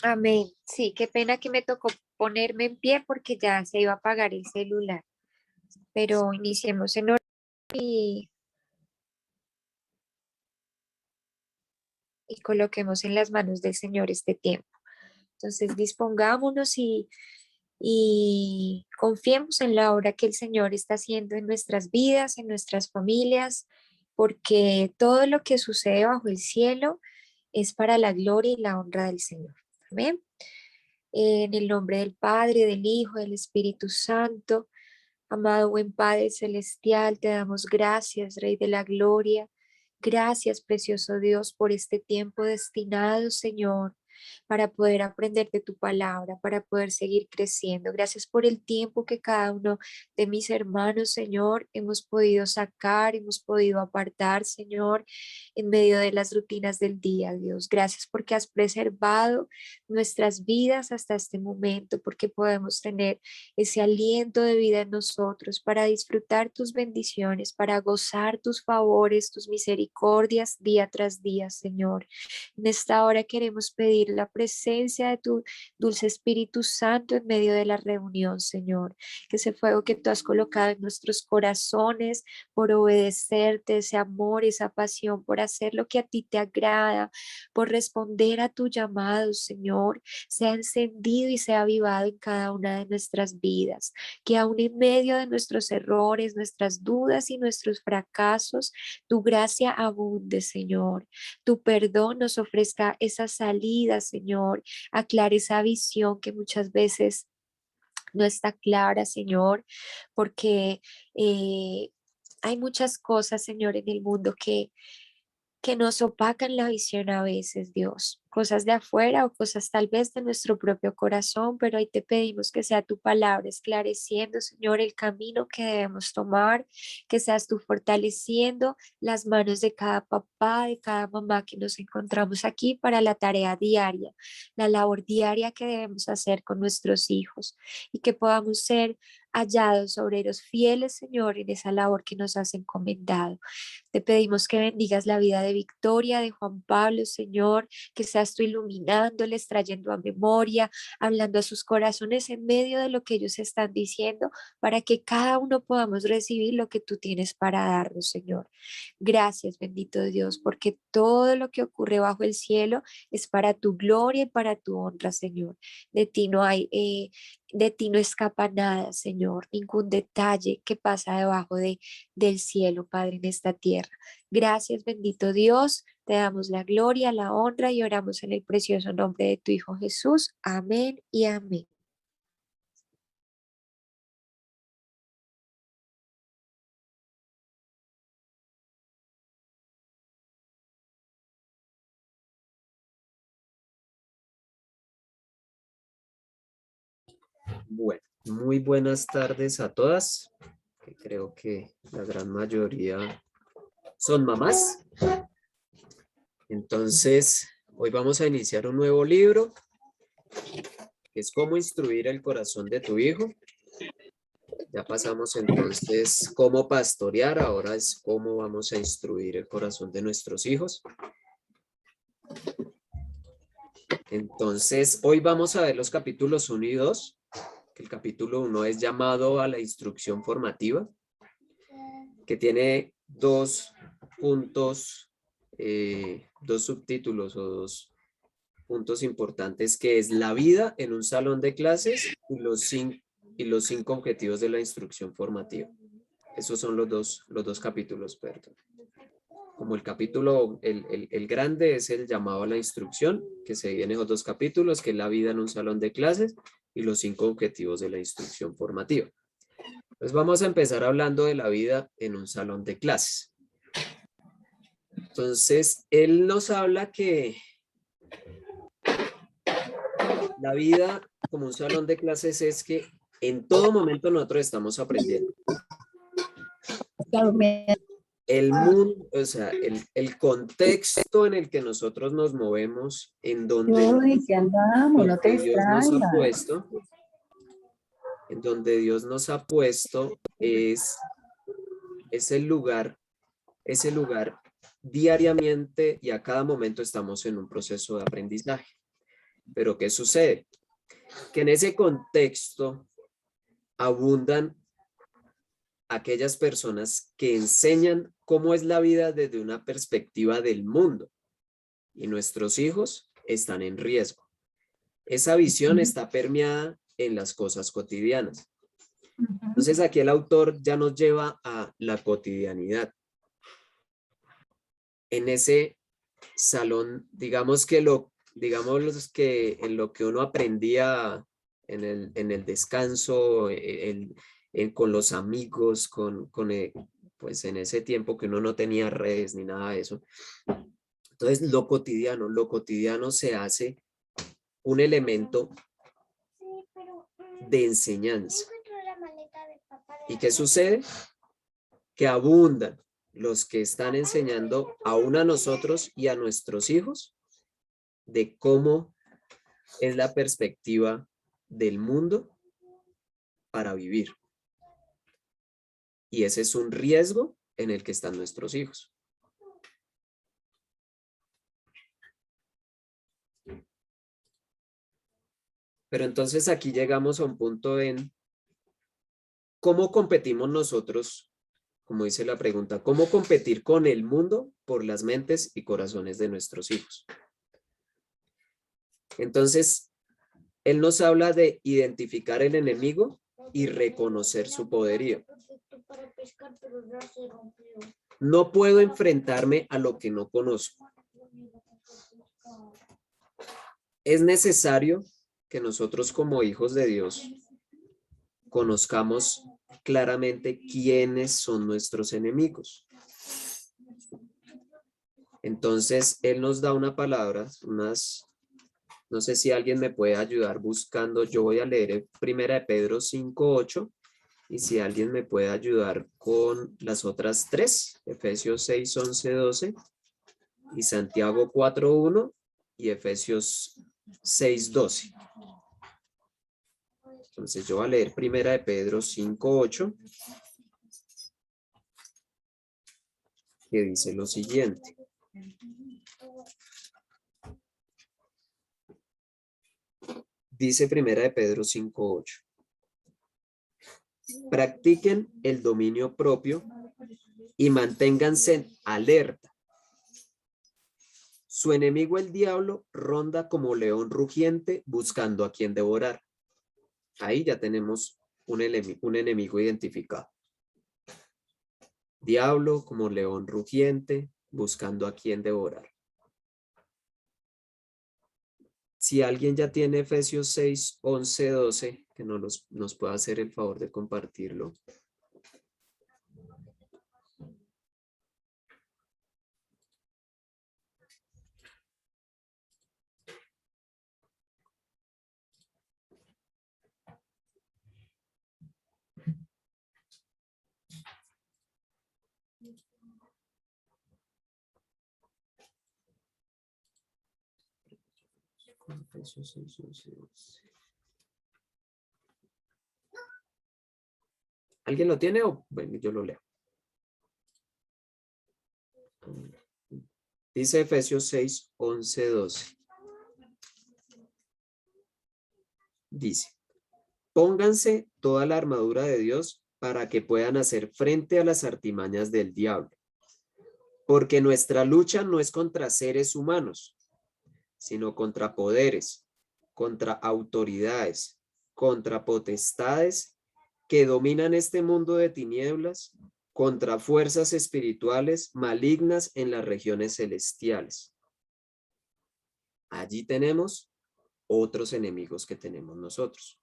Amén. Sí, qué pena que me tocó ponerme en pie porque ya se iba a apagar el celular, pero iniciemos en oración y coloquemos en las manos del Señor este tiempo. Entonces dispongámonos y confiemos en la obra que el Señor está haciendo en nuestras vidas, en nuestras familias, porque todo lo que sucede bajo el cielo es para la gloria y la honra del Señor. Amén. En el nombre del Padre, del Hijo, del Espíritu Santo. Amado buen Padre Celestial, te damos gracias, Rey de la Gloria. Gracias, precioso Dios, por este tiempo destinado, Señor, para poder aprender de tu palabra, para poder seguir creciendo. Gracias por el tiempo que cada uno de mis hermanos, Señor, hemos podido sacar, hemos podido apartar, Señor, en medio de las rutinas del día, Dios. Gracias porque has preservado nuestras vidas hasta este momento, porque podemos tener ese aliento de vida en nosotros para disfrutar tus bendiciones, para gozar tus favores, tus misericordias día tras día, Señor. En esta hora queremos pedir la presencia de tu dulce Espíritu Santo en medio de la reunión, Señor. Que ese fuego que tú has colocado en nuestros corazones por obedecerte, ese amor, esa pasión por hacer lo que a ti te agrada, por responder a tu llamado, Señor, sea encendido y sea avivado en cada una de nuestras vidas, que aún en medio de nuestros errores, nuestras dudas y nuestros fracasos, tu gracia abunde, Señor, tu perdón nos ofrezca esa salida, Señor, aclare esa visión que muchas veces no está clara, Señor, porque eh, hay muchas cosas, Señor, en el mundo que nos opacan la visión a veces, Dios, cosas de afuera o cosas tal vez de nuestro propio corazón, pero hoy te pedimos que sea tu palabra esclareciendo, Señor, el camino que debemos tomar, que seas tú fortaleciendo las manos de cada papá, de cada mamá que nos encontramos aquí para la tarea diaria, la labor diaria que debemos hacer con nuestros hijos y que podamos ser hallados obreros fieles, Señor, en esa labor que nos has encomendado. Te pedimos que bendigas la vida de Victoria, de Juan Pablo, Señor, que seas tú iluminándoles, trayendo a memoria, hablando a sus corazones en medio de lo que ellos están diciendo, para que cada uno podamos recibir lo que tú tienes para darnos, Señor. Gracias, bendito Dios, porque todo lo que ocurre bajo el cielo es para tu gloria y para tu honra, Señor. De ti no hay, de ti no escapa nada, Señor, ningún detalle que pasa debajo del cielo, Padre, en esta tierra. Gracias, bendito Dios. Te damos la gloria, la honra y oramos en el precioso nombre de tu Hijo Jesús. Amén y amén. Bueno, muy buenas tardes a todas, que creo que la gran mayoría son mamás. Entonces, hoy vamos a iniciar un nuevo libro, que es Cómo instruir el corazón de tu hijo. Ya pasamos entonces cómo pastorear, ahora es cómo vamos a instruir el corazón de nuestros hijos. Entonces, hoy vamos a ver los capítulos 1 y 2, que el capítulo 1 es llamado a la instrucción formativa, que tiene dos puntos, dos subtítulos o dos puntos importantes, que es la vida en un salón de clases y los cinco objetivos de la instrucción formativa. Esos son los dos capítulos, perdón. Como el capítulo, el grande es el llamado a la instrucción, que se divide en esos dos capítulos, que es la vida en un salón de clases y los cinco objetivos de la instrucción formativa. Pues vamos a empezar hablando de la vida en un salón de clases. Entonces, él nos habla que la vida como un salón de clases es que en todo momento nosotros estamos aprendiendo. El mundo, o sea, el contexto en el que nosotros nos movemos, en donde, donde Dios nos ha puesto, en donde Dios nos ha puesto es el lugar diariamente y a cada momento estamos en un proceso de aprendizaje. Pero ¿qué sucede? Que en ese contexto abundan aquellas personas que enseñan cómo es la vida desde una perspectiva del mundo y nuestros hijos están en riesgo. Esa visión está permeada en las cosas cotidianas. Entonces aquí el autor ya nos lleva a la cotidianidad. En ese salón, digamos que en lo que uno aprendía en el descanso, con los amigos, pues en ese tiempo que uno no tenía redes ni nada de eso. Entonces lo cotidiano se hace un elemento de enseñanza. ¿Y qué sucede? Que abundan los que están enseñando aún a nosotros y a nuestros hijos de cómo es la perspectiva del mundo para vivir. Y ese es un riesgo en el que están nuestros hijos. Pero entonces aquí llegamos a un punto en cómo competimos nosotros, como dice la pregunta, cómo competir con el mundo por las mentes y corazones de nuestros hijos. Entonces, él nos habla de identificar el enemigo y reconocer su poderío. No puedo enfrentarme a lo que no conozco. Es necesario que nosotros como hijos de Dios conozcamos claramente quiénes son nuestros enemigos. Entonces, él nos da una palabra, no sé si alguien me puede ayudar buscando, yo voy a leer Primera de Pedro 5:8 y si alguien me puede ayudar con las otras tres, Efesios 6:11-12 y Santiago 4:1 y Efesios 6:12. Entonces yo voy a leer Primera de Pedro 5:8 que dice lo siguiente. Dice Primera de Pedro 5:8. Practiquen el dominio propio y manténganse alerta. Su enemigo el diablo ronda como león rugiente buscando a quien devorar. Ahí ya tenemos un enemigo identificado. Diablo como león rugiente buscando a quien devorar. Si alguien ya tiene Efesios 6:11-12, que nos pueda hacer el favor de compartirlo. Efesios 6:11-12. ¿Alguien lo tiene o bueno, yo lo leo? Dice Efesios 6:11-12. Dice, pónganse toda la armadura de Dios para que puedan hacer frente a las artimañas del diablo. Porque nuestra lucha no es contra seres humanos, sino contra poderes, contra autoridades, contra potestades que dominan este mundo de tinieblas, contra fuerzas espirituales malignas en las regiones celestiales. Allí tenemos otros enemigos que tenemos nosotros.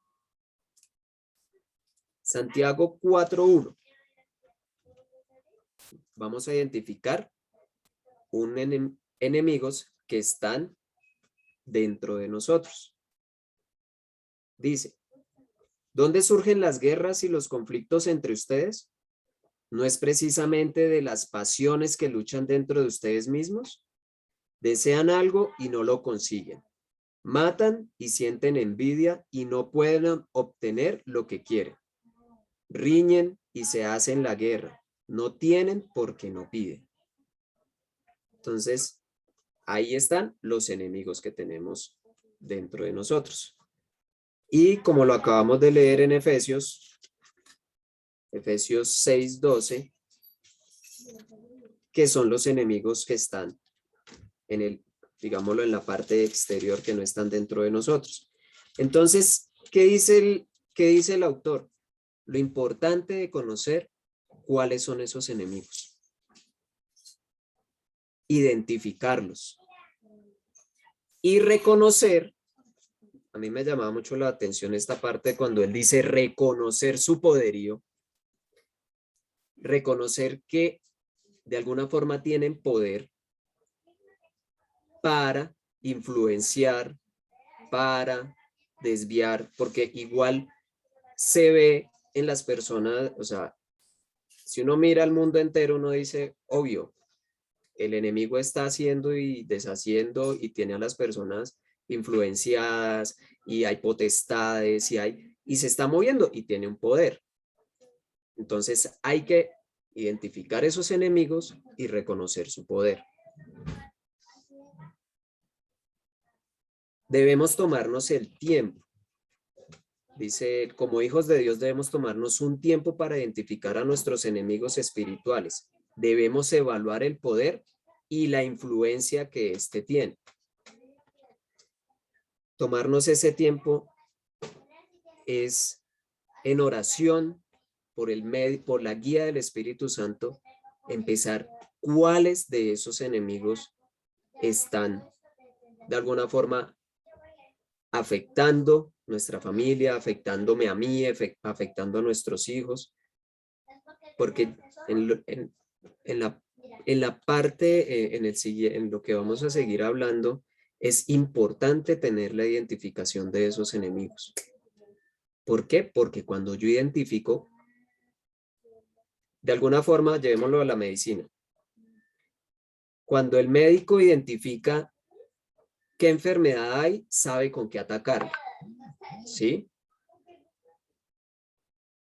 Santiago 4:1. Vamos a identificar enemigos que están dentro de nosotros. Dice, ¿dónde surgen las guerras y los conflictos entre ustedes? ¿No es precisamente de las pasiones que luchan dentro de ustedes mismos? Desean algo y no lo consiguen. Matan y sienten envidia y no pueden obtener lo que quieren. Riñen y se hacen la guerra. No tienen porque no piden. Entonces, ahí están los enemigos que tenemos dentro de nosotros. Y como lo acabamos de leer en Efesios 6:12, que son los enemigos que están en el, digámoslo, en la parte exterior, que no están dentro de nosotros. Entonces, ¿qué dice el autor? Lo importante de conocer cuáles son esos enemigos. Identificarlos. Y reconocer, a mí me llamaba mucho la atención esta parte cuando él dice reconocer su poderío. Reconocer que de alguna forma tienen poder para influenciar, para desviar, porque igual se ve en las personas, o sea, si uno mira al mundo entero, uno dice, obvio, el enemigo está haciendo y deshaciendo y tiene a las personas influenciadas y hay potestades y se está moviendo y tiene un poder. Entonces hay que identificar esos enemigos y reconocer su poder. Debemos tomarnos el tiempo. Dice, como hijos de Dios debemos tomarnos un tiempo para identificar a nuestros enemigos espirituales. Debemos evaluar el poder y la influencia que éste tiene. Tomarnos ese tiempo es en oración por la guía del Espíritu Santo, empezar cuáles de esos enemigos están de alguna forma afectando nuestra familia, afectándome a mí, afectando a nuestros hijos, porque en la parte, en lo que vamos a seguir hablando, es importante tener la identificación de esos enemigos. ¿Por qué? Porque cuando yo identifico, de alguna forma, llevémoslo a la medicina. Cuando el médico identifica qué enfermedad hay, sabe con qué atacarla. ¿Sí?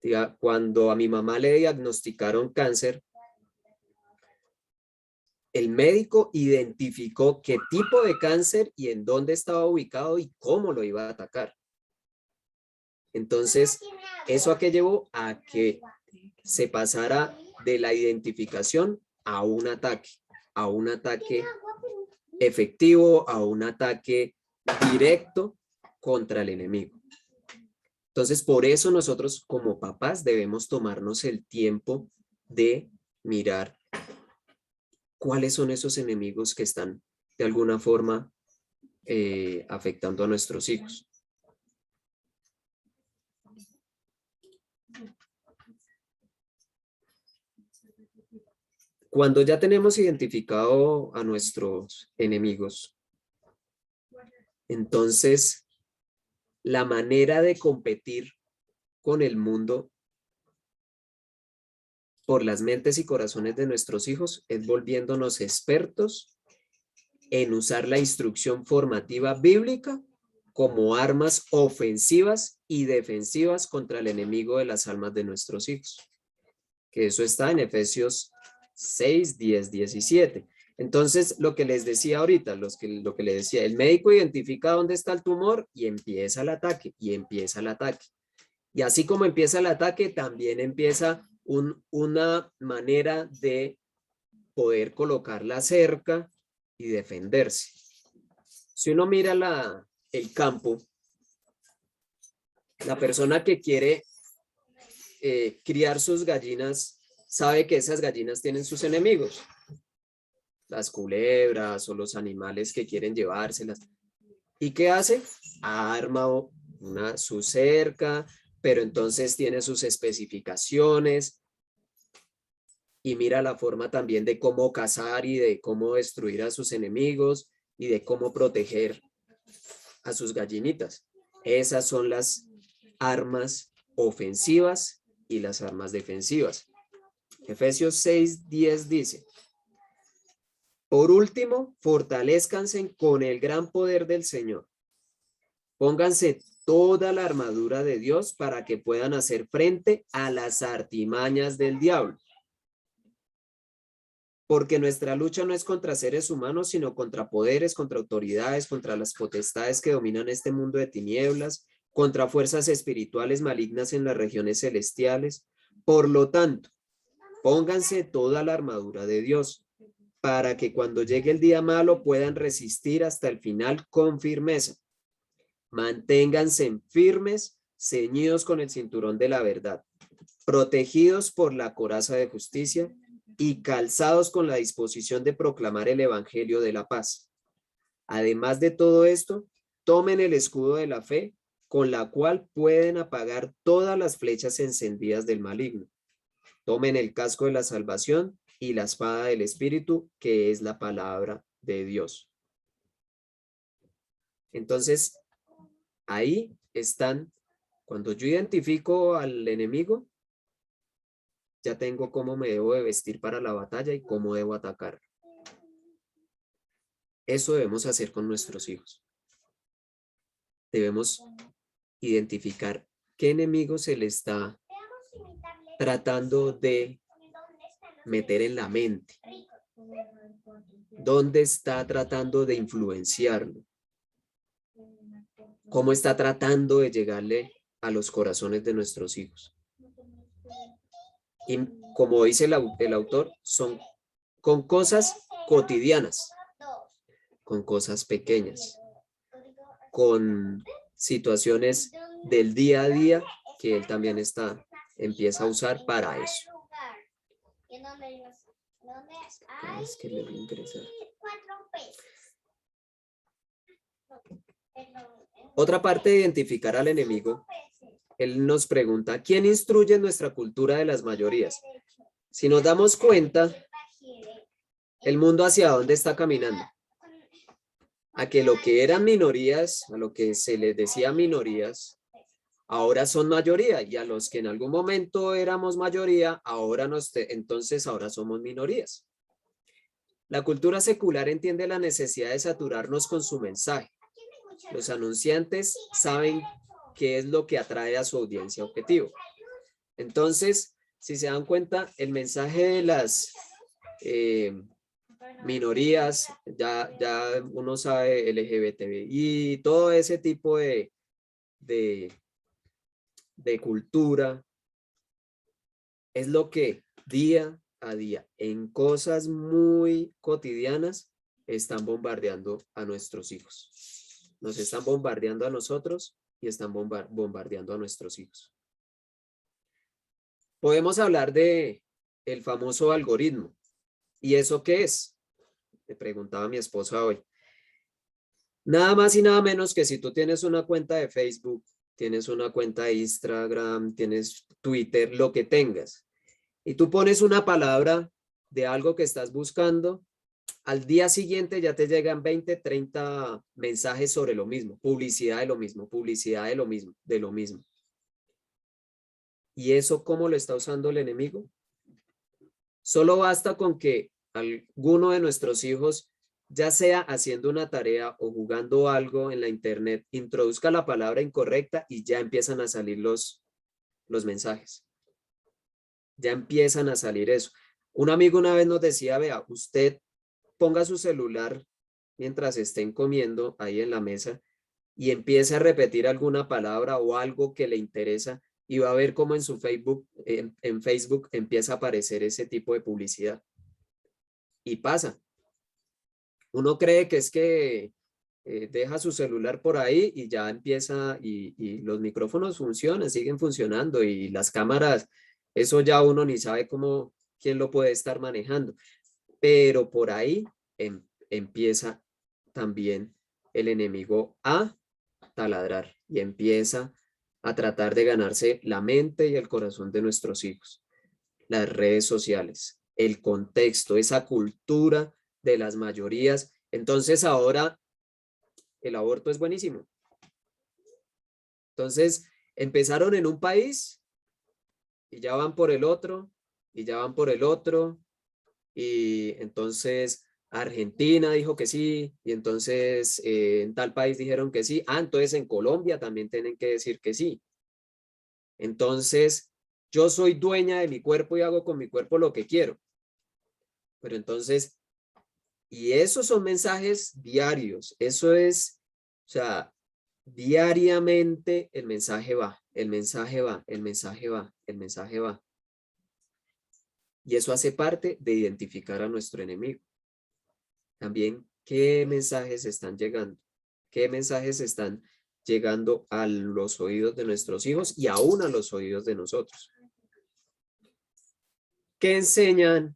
Diga, cuando a mi mamá le diagnosticaron cáncer, el médico identificó qué tipo de cáncer y en dónde estaba ubicado y cómo lo iba a atacar. Entonces, ¿eso a qué llevó? A que se pasara de la identificación a un ataque efectivo, a un ataque directo contra el enemigo. Entonces, por eso nosotros como papás debemos tomarnos el tiempo de mirar cuáles son esos enemigos que están de alguna forma afectando a nuestros hijos. Cuando ya tenemos identificado a nuestros enemigos, entonces la manera de competir con el mundo por las mentes y corazones de nuestros hijos es volviéndonos expertos en usar la instrucción formativa bíblica como armas ofensivas y defensivas contra el enemigo de las almas de nuestros hijos. Que eso está en Efesios 6, 10, 17. Entonces, lo que les decía ahorita, lo que les decía, el médico identifica dónde está el tumor y empieza el ataque, Y así como empieza el ataque, también empieza una manera de poder colocar la cerca y defenderse. Si uno mira el campo, la persona que quiere criar sus gallinas sabe que esas gallinas tienen sus enemigos, las culebras o los animales que quieren llevárselas. ¿Y qué hace? Arma su cerca, pero entonces tiene sus especificaciones y mira la forma también de cómo cazar y de cómo destruir a sus enemigos y de cómo proteger a sus gallinitas. Esas son las armas ofensivas y las armas defensivas. Efesios 6, 10 dice: por último, fortalezcanse con el gran poder del Señor. Pónganse toda la armadura de Dios para que puedan hacer frente a las artimañas del diablo. porque nuestra lucha no es contra seres humanos, sino contra poderes, contra autoridades, contra las potestades que dominan este mundo de tinieblas, contra fuerzas espirituales malignas en las regiones celestiales. Por lo tanto, pónganse toda la armadura de Dios, para que cuando llegue el día malo puedan resistir hasta el final con firmeza. Manténganse firmes, ceñidos con el cinturón de la verdad, protegidos por la coraza de justicia y calzados con la disposición de proclamar el evangelio de la paz. Además de todo esto, tomen el escudo de la fe, con la cual pueden apagar todas las flechas encendidas del maligno. Tomen el casco de la salvación y la espada del Espíritu, que es la palabra de Dios. Entonces, ahí están, cuando yo identifico al enemigo, ya tengo cómo me debo de vestir para la batalla y cómo debo atacar. Eso debemos hacer con nuestros hijos. Debemos identificar qué enemigo se le está tratando de meter en la mente. ¿Dónde está tratando de influenciarlo? ¿Cómo está tratando de llegarle a los corazones de nuestros hijos? Y como dice el autor, son con cosas cotidianas, con cosas pequeñas, con situaciones del día a día que él también empieza a usar para eso. Es que le voy a ingresar. Otra parte de identificar al enemigo, él nos pregunta, ¿quién instruye nuestra cultura de las mayorías? Si nos damos cuenta, el mundo hacia dónde está caminando. A que lo que eran minorías, a lo que se les decía minorías, ahora son mayoría, y a los que en algún momento éramos mayoría, entonces ahora somos minorías. La cultura secular entiende la necesidad de saturarnos con su mensaje. Los anunciantes saben qué es lo que atrae a su audiencia objetivo. Entonces, si se dan cuenta, el mensaje de las minorías, ya uno sabe, LGBTI, todo ese tipo de cultura, es lo que día a día, en cosas muy cotidianas, están bombardeando a nuestros hijos. Nos están bombardeando a nosotros y están bombardeando a nuestros hijos. Podemos hablar de el famoso algoritmo. ¿Y eso qué es? Le preguntaba a mi esposa hoy. Nada más y nada menos que si tú tienes una cuenta de Facebook, tienes una cuenta de Instagram, tienes Twitter, lo que tengas, y tú pones una palabra de algo que estás buscando, al día siguiente ya te llegan 20, 30 mensajes sobre lo mismo, publicidad de lo mismo, publicidad de lo mismo, de lo mismo. ¿Y eso cómo lo está usando el enemigo? Solo basta con que alguno de nuestros hijos, ya sea haciendo una tarea o jugando algo en la internet, introduzca la palabra incorrecta y ya empiezan a salir los mensajes. Ya empiezan a salir eso. Un amigo una vez nos decía, vea, usted ponga su celular mientras estén comiendo ahí en la mesa y empiece a repetir alguna palabra o algo que le interesa y va a ver cómo en su Facebook, en Facebook empieza a aparecer ese tipo de publicidad. Y pasa. Uno cree que es que deja su celular por ahí y ya empieza y los micrófonos funcionan, siguen funcionando y las cámaras, eso ya uno ni sabe quién lo puede estar manejando. Pero por ahí empieza también el enemigo a taladrar y empieza a tratar de ganarse la mente y el corazón de nuestros hijos. Las redes sociales, el contexto, esa cultura de las mayorías. Entonces ahora el aborto es buenísimo. Entonces empezaron en un país y ya van por el otro y ya van por el otro y entonces Argentina dijo que sí y entonces en tal país dijeron que sí. Entonces en Colombia también tienen que decir que sí. Entonces yo soy dueña de mi cuerpo y hago con mi cuerpo lo que quiero. Pero entonces, y esos son mensajes diarios. Eso es, o sea, diariamente el mensaje va, el mensaje va, el mensaje va, el mensaje va. Y eso hace parte de identificar a nuestro enemigo. También, ¿qué mensajes están llegando? ¿Qué mensajes están llegando a los oídos de nuestros hijos y aún a los oídos de nosotros? ¿Qué enseñan?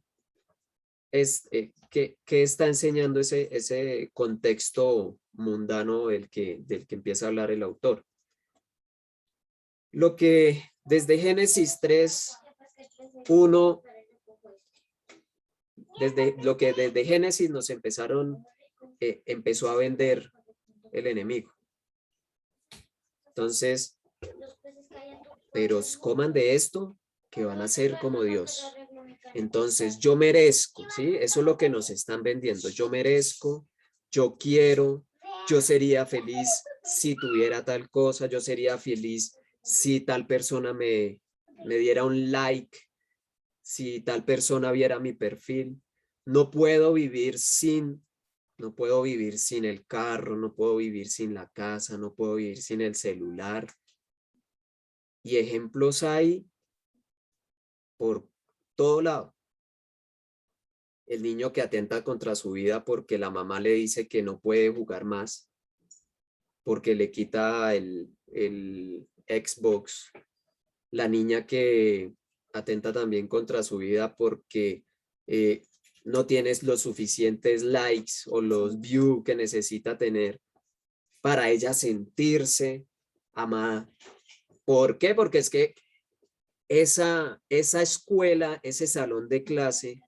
¿Qué está enseñando ese contexto mundano del que empieza a hablar el autor? Lo que desde Génesis 3:1, desde Génesis nos empezó a vender el enemigo. Entonces, pero coman de esto que van a ser como Dios. Entonces, yo merezco, ¿sí? Eso es lo que nos están vendiendo. Yo merezco, yo quiero, yo sería feliz si tuviera tal cosa, yo sería feliz si tal persona me diera un like, si tal persona viera mi perfil. No puedo vivir sin el carro, no puedo vivir sin la casa, no puedo vivir sin el celular. Y ejemplos hay por todo lado. El niño que atenta contra su vida porque la mamá le dice que no puede jugar más, porque le quita el Xbox. La niña que atenta también contra su vida porque no tienes los suficientes likes o los views que necesita tener para ella sentirse amada. ¿Por qué? Porque es que esa escuela, ese salón de clase,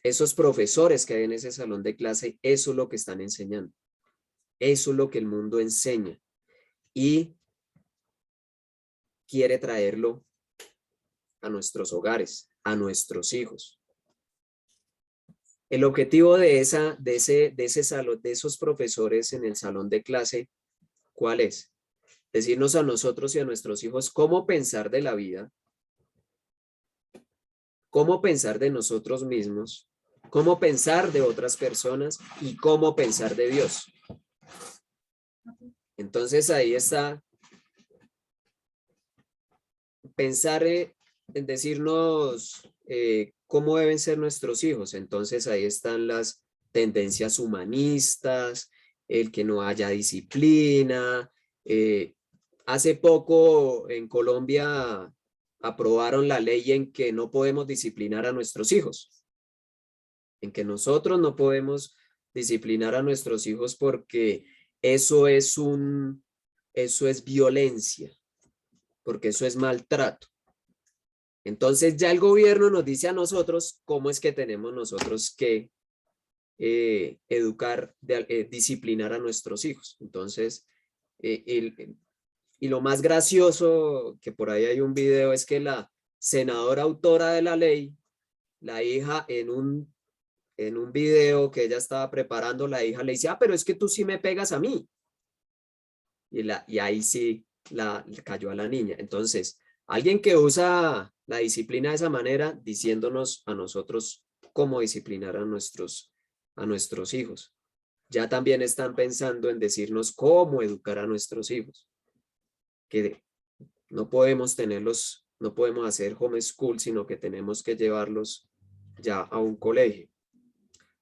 esos profesores que hay en ese salón de clase, eso es lo que están enseñando. Eso es lo que el mundo enseña. Y quiere traerlo a nuestros hogares, a nuestros hijos. El objetivo de ese salón, de esos profesores en el salón de clase, ¿cuál es? Decirnos a nosotros y a nuestros hijos cómo pensar de la vida, cómo pensar de nosotros mismos, cómo pensar de otras personas y cómo pensar de Dios. Entonces ahí está pensar en decirnos cómo deben ser nuestros hijos. Entonces ahí están las tendencias humanistas, el que no haya disciplina. Hace poco en Colombia aprobaron la ley en que no podemos disciplinar a nuestros hijos, en que nosotros no podemos disciplinar a nuestros hijos porque eso es violencia, porque eso es maltrato. Entonces ya el gobierno nos dice a nosotros cómo es que tenemos nosotros que educar, disciplinar a nuestros hijos. Entonces, y lo más gracioso, que por ahí hay un video, es que la senadora autora de la ley, la hija en un video que ella estaba preparando, la hija le dice, pero es que tú sí me pegas a mí. Y ahí sí le cayó a la niña. Entonces, alguien que usa la disciplina de esa manera, diciéndonos a nosotros cómo disciplinar a nuestros hijos. Ya también están pensando en decirnos cómo educar a nuestros hijos. Que no podemos no podemos hacer homeschool, sino que tenemos que llevarlos ya a un colegio.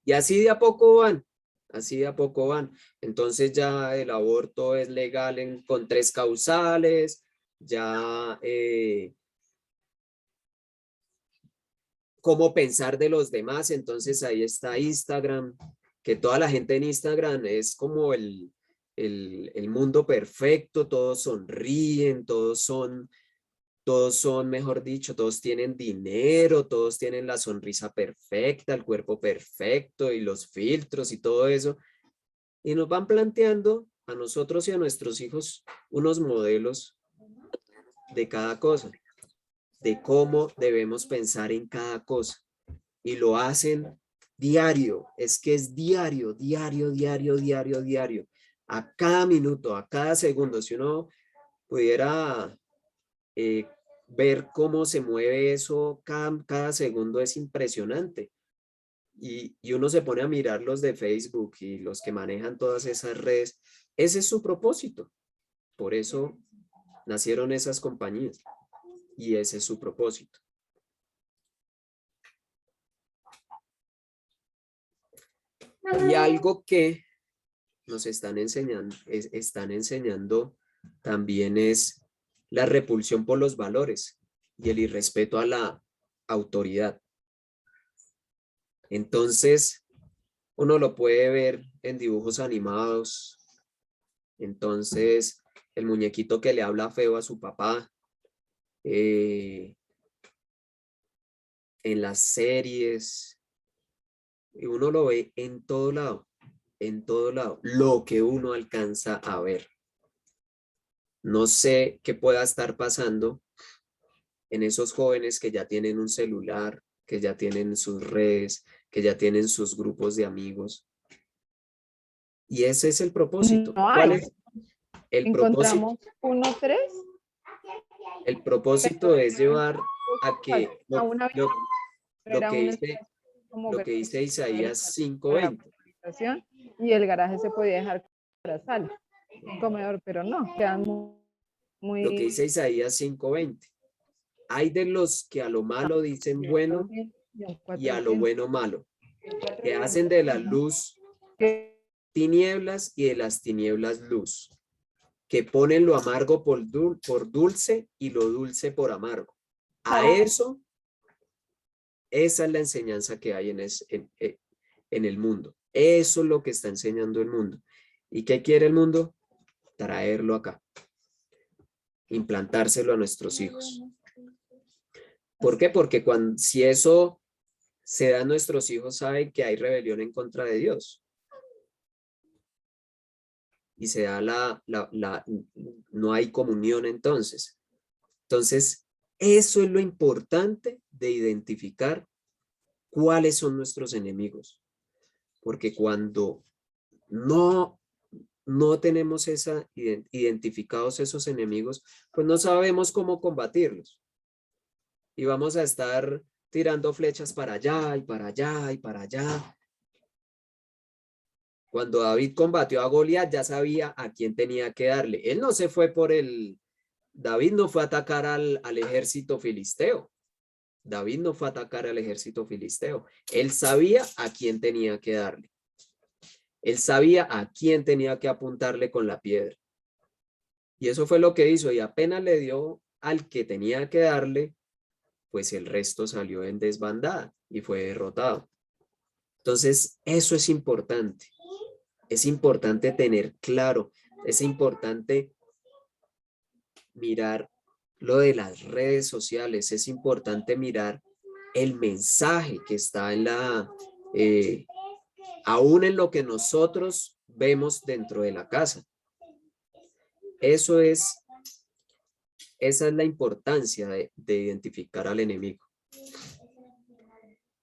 Y así de a poco van. Así de a poco van. Entonces ya el aborto es legal con 3 causales, ya cómo pensar de los demás. Entonces ahí está Instagram, que toda la gente en Instagram es como el mundo perfecto, todos sonríen, todos son, mejor dicho, todos tienen dinero, todos tienen la sonrisa perfecta, el cuerpo perfecto y los filtros y todo eso. Y nos van planteando a nosotros y a nuestros hijos unos modelos de cada cosa, de cómo debemos pensar en cada cosa. Y lo hacen diario, es que es diario, diario, diario, diario, diario. A cada minuto, a cada segundo. Si uno pudiera ver cómo se mueve eso cada segundo, es impresionante. y uno se pone a mirar los de Facebook y los que manejan todas esas redes. Ese es su propósito. Por eso nacieron esas compañías y ese es su propósito. Y algo que nos están enseñando también es la repulsión por los valores y el irrespeto a la autoridad. Entonces, uno lo puede ver en dibujos animados. Entonces, el muñequito que le habla feo a su papá, en las series, y uno lo ve en todo lado, lo que uno alcanza a ver. No sé qué pueda estar pasando en esos jóvenes que ya tienen un celular, que ya tienen sus redes, que ya tienen sus grupos de amigos. Y ese es el propósito. No ¿Cuál hay. es el propósito? Encontramos 1, 3. El propósito es llevar a que A una lo era que un dice, espacio como lo que dice Isaías 5:20. y el garaje se podía dejar para sala, comedor, pero no, quedan muy, Lo que dice Isaías 5:20. Hay de los que a lo malo dicen bueno y a lo bueno malo, que hacen de la luz tinieblas y de las tinieblas luz, que ponen lo amargo por dulce y lo dulce por amargo. A eso, esa es la enseñanza que hay en el mundo. Eso es lo que está enseñando el mundo. ¿Y qué quiere el mundo? Traerlo acá, implantárselo a nuestros hijos. ¿Por qué? Porque si eso se da a nuestros hijos, saben que hay rebelión en contra de Dios. Y se da no hay comunión entonces. Entonces, eso es lo importante de identificar cuáles son nuestros enemigos. Porque cuando no tenemos identificados esos enemigos, pues no sabemos cómo combatirlos. Y vamos a estar tirando flechas para allá y para allá y para allá. Cuando David combatió a Goliat, ya sabía a quién tenía que darle. Él no se fue David no fue a atacar al ejército filisteo. David no fue a atacar al ejército filisteo. Él sabía a quién tenía que darle. Él sabía a quién tenía que apuntarle con la piedra. Y eso fue lo que hizo. Y apenas le dio al que tenía que darle, pues el resto salió en desbandada y fue derrotado. Entonces, eso es importante. Es importante tener claro. Es importante mirar lo de las redes sociales. Es importante mirar el mensaje que está aún en lo que nosotros vemos dentro de la casa. Esa es la importancia de identificar al enemigo.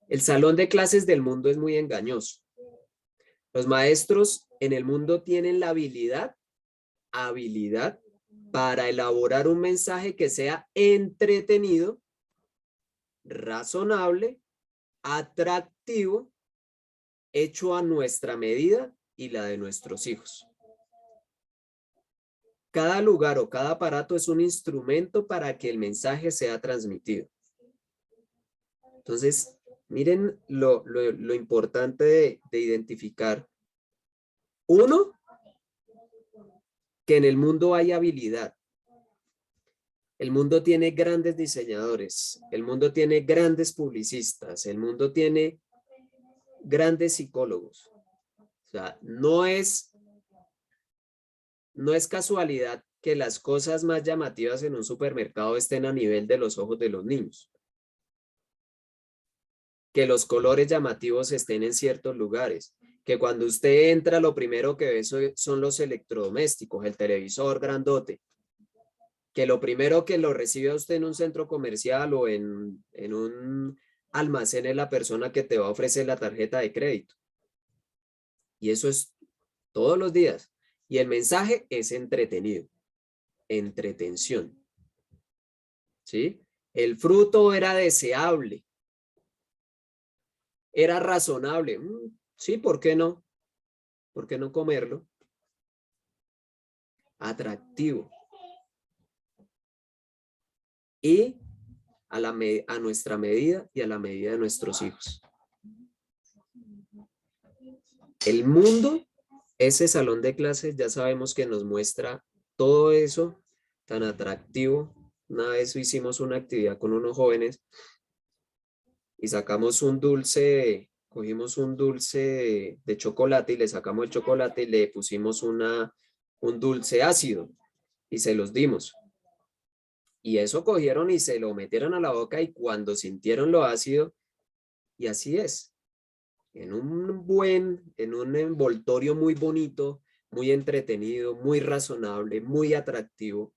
El salón de clases del mundo es muy engañoso. Los maestros en el mundo tienen la habilidad para elaborar un mensaje que sea entretenido, razonable, atractivo, hecho a nuestra medida y la de nuestros hijos. Cada lugar o cada aparato es un instrumento para que el mensaje sea transmitido. Entonces, miren lo importante de identificar. Uno, que en el mundo hay habilidad. El mundo tiene grandes diseñadores, el mundo tiene grandes publicistas, el mundo tiene grandes psicólogos. O sea, no es casualidad que las cosas más llamativas en un supermercado estén a nivel de los ojos de los niños. Que los colores llamativos estén en ciertos lugares. Que cuando usted entra, lo primero que ve son los electrodomésticos, el televisor grandote. Que lo primero que lo recibe a usted en un centro comercial o en un almacén es la persona que te va a ofrecer la tarjeta de crédito. Y eso es todos los días. Y el mensaje es entretenido. Entretención. ¿Sí? El fruto era deseable. Era razonable. Sí, ¿por qué no? ¿Por qué no comerlo? Atractivo. Y a nuestra medida y a la medida de nuestros hijos. El mundo, ese salón de clases, ya sabemos que nos muestra todo eso tan atractivo. Una vez hicimos una actividad con unos jóvenes y sacamos un dulce, cogimos un dulce de chocolate y le sacamos el chocolate y le pusimos un dulce ácido y se los dimos. Y eso cogieron y se lo metieron a la boca y cuando sintieron lo ácido, y así es, en un envoltorio muy bonito, muy entretenido, muy razonable, muy atractivo,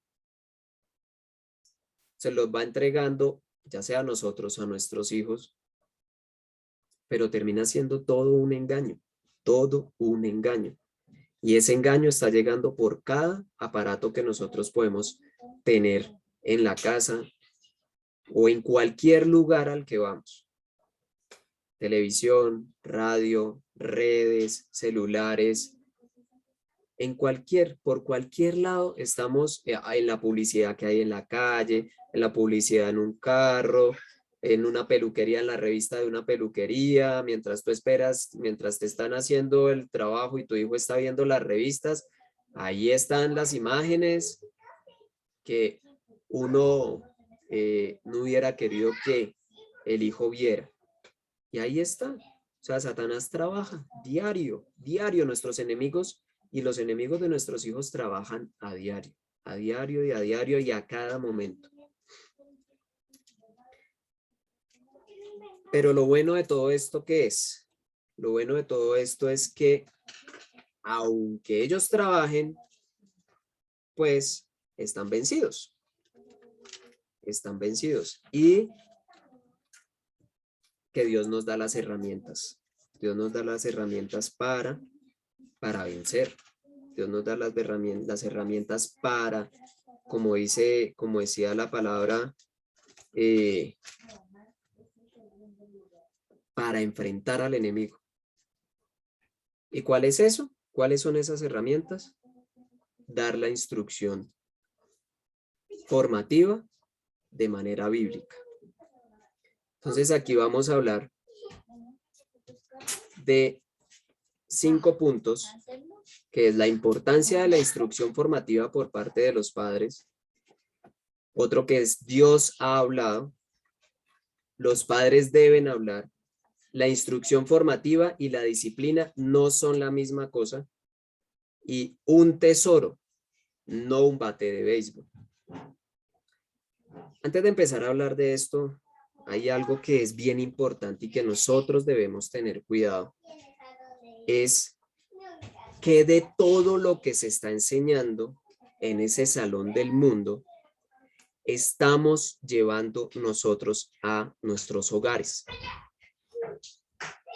se los va entregando, ya sea a nosotros, a nuestros hijos, pero termina siendo todo un engaño, todo un engaño. Y ese engaño está llegando por cada aparato que nosotros podemos tener en la casa o en cualquier lugar al que vamos. Televisión, radio, redes, celulares, por cualquier lado estamos en la publicidad que hay en la calle, en la publicidad en un carro, en una peluquería, en la revista de una peluquería, mientras tú esperas, mientras te están haciendo el trabajo y tu hijo está viendo las revistas, ahí están las imágenes que uno no hubiera querido que el hijo viera. Y ahí está. O sea, Satanás trabaja diario, diario. Nuestros enemigos y los enemigos de nuestros hijos trabajan a diario y a diario y a cada momento. Pero lo bueno de todo esto, ¿qué es? Lo bueno de todo esto es que aunque ellos trabajen, pues están vencidos. Están vencidos. Y que Dios nos da las herramientas. Dios nos da las herramientas para vencer. Dios nos da las herramientas para, como decía la palabra, para enfrentar al enemigo. ¿Y cuál es eso? ¿Cuáles son esas herramientas? Dar la instrucción formativa de manera bíblica. Entonces aquí vamos a hablar de 5 puntos, que es la importancia de la instrucción formativa por parte de los padres. Otro que es Dios ha hablado. Los padres deben hablar. La instrucción formativa y la disciplina no son la misma cosa. Y un tesoro, no un bate de béisbol. Antes de empezar a hablar de esto, hay algo que es bien importante y que nosotros debemos tener cuidado. Es que de todo lo que se está enseñando en ese salón del mundo, estamos llevando nosotros a nuestros hogares.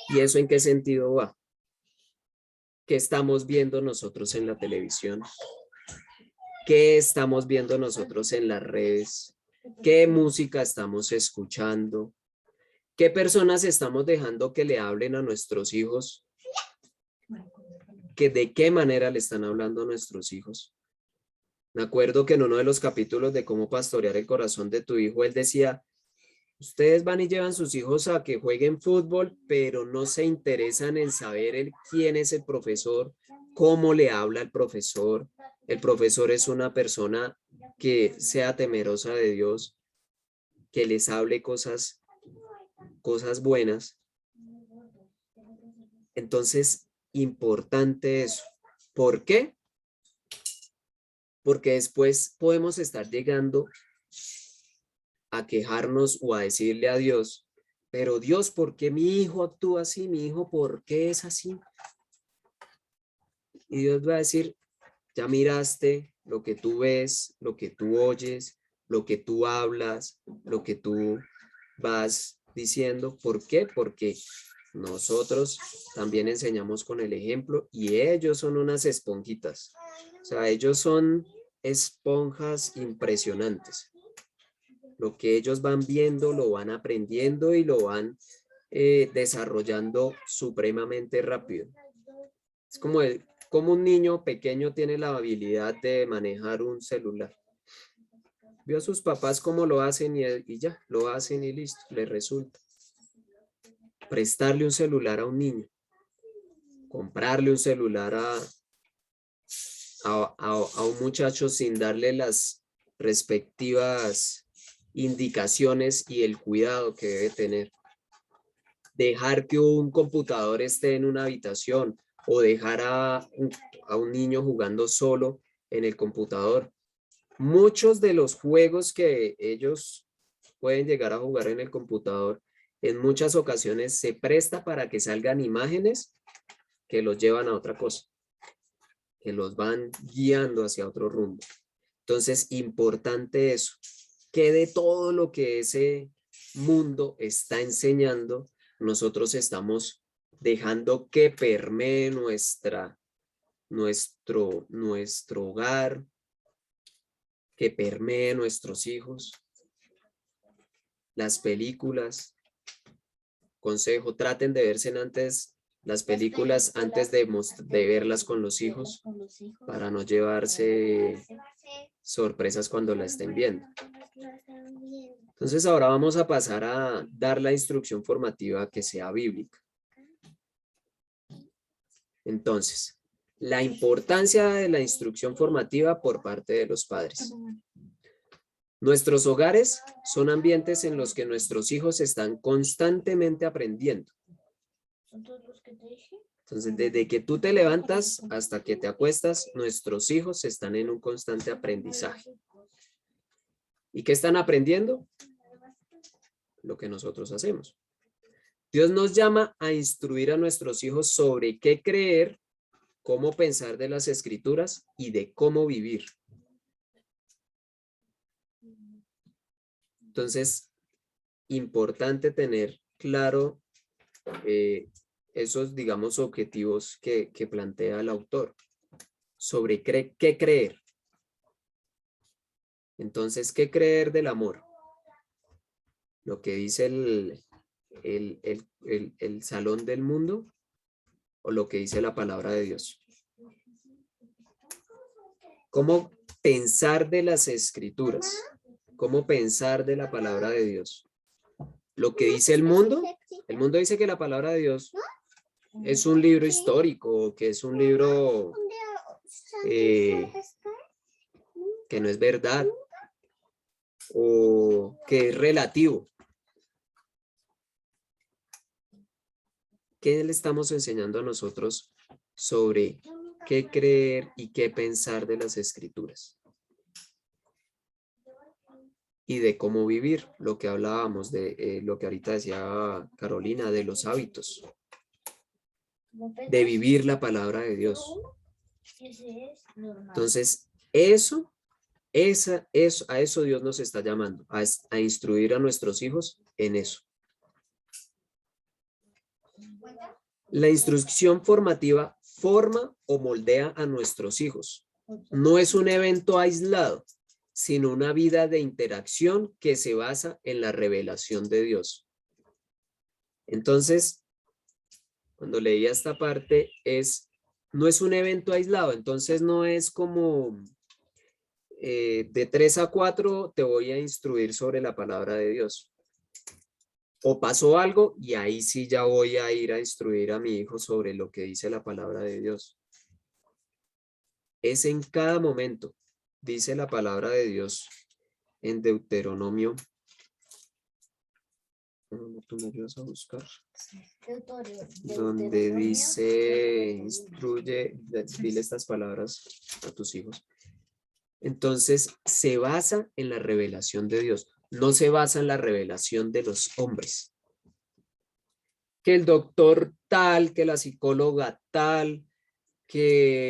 ¿Y eso en qué sentido va? ¿Qué estamos viendo nosotros en la televisión? ¿Qué estamos viendo nosotros en las redes? ¿Qué música estamos escuchando? ¿Qué personas estamos dejando que le hablen a nuestros hijos? ¿De qué manera le están hablando a nuestros hijos? Me acuerdo que en uno de los capítulos de cómo pastorear el corazón de tu hijo, él decía, ustedes van y llevan sus hijos a que jueguen fútbol, pero no se interesan en saber quién es el profesor, cómo le habla el profesor. El profesor es una persona que sea temerosa de Dios, que les hable cosas buenas. Entonces, importante eso. ¿Por qué? Porque después podemos estar llegando a quejarnos o a decirle a Dios, pero Dios, ¿por qué mi hijo actúa así? Mi hijo, ¿por qué es así? Y Dios va a decir, ya miraste lo que tú ves, lo que tú oyes, lo que tú hablas, lo que tú vas diciendo. ¿Por qué? Porque nosotros también enseñamos con el ejemplo y ellos son unas esponjitas. O sea, ellos son esponjas impresionantes. Lo que ellos van viendo, lo van aprendiendo y lo van desarrollando supremamente rápido. Es como un niño pequeño tiene la habilidad de manejar un celular. Vio a sus papás cómo lo hacen y ya, lo hacen y listo, le resulta. Prestarle un celular a un niño, comprarle un celular a un muchacho sin darle las respectivas indicaciones y el cuidado que debe tener. Dejar que un computador esté en una habitación o dejar a un niño jugando solo en el computador. Muchos de los juegos que ellos pueden llegar a jugar en el computador, en muchas ocasiones se presta para que salgan imágenes que los llevan a otra cosa, que los van guiando hacia otro rumbo. Entonces, importante eso, que de todo lo que ese mundo está enseñando, nosotros estamos dejando que permee nuestro hogar, que permee nuestros hijos, las películas. Consejo, traten de verse antes las películas antes de verlas con los hijos para no llevarse sorpresas cuando la estén viendo. Entonces ahora vamos a pasar a dar la instrucción formativa que sea bíblica. Entonces, la importancia de la instrucción formativa por parte de los padres. Nuestros hogares son ambientes en los que nuestros hijos están constantemente aprendiendo. Entonces, desde que tú te levantas hasta que te acuestas, nuestros hijos están en un constante aprendizaje. ¿Y qué están aprendiendo? Lo que nosotros hacemos. Dios nos llama a instruir a nuestros hijos sobre qué creer, cómo pensar de las Escrituras y de cómo vivir. Entonces, importante tener claro esos, digamos, objetivos que plantea el autor sobre qué creer. Entonces, ¿qué creer del amor? Lo que dice el salón del mundo o lo que dice la palabra de Dios. ¿Cómo pensar de las Escrituras? ¿Cómo pensar de la palabra de Dios? Lo que dice el mundo dice que la palabra de Dios es un libro histórico, que es un libro que no es verdad o que es relativo. ¿Qué le estamos enseñando a nosotros sobre qué creer y qué pensar de las Escrituras? Y de cómo vivir, lo que hablábamos de lo que ahorita decía Carolina, de los hábitos, de vivir la palabra de Dios. Entonces, a eso Dios nos está llamando, a instruir a nuestros hijos en eso. La instrucción formativa forma o moldea a nuestros hijos. No es un evento aislado, sino una vida de interacción que se basa en la revelación de Dios. Entonces, cuando leía esta parte, no es un evento aislado, entonces no es como de 3 a 4 te voy a instruir sobre la palabra de Dios. O pasó algo y ahí sí ya voy a ir a instruir a mi hijo sobre lo que dice la palabra de Dios. Es en cada momento, dice la palabra de Dios en Deuteronomio. Tú me ayudas a buscar. Donde dice, instruye, dile estas palabras a tus hijos. Entonces, se basa en la revelación de Dios. No se basa en la revelación de los hombres. Que el doctor tal, que la psicóloga tal, que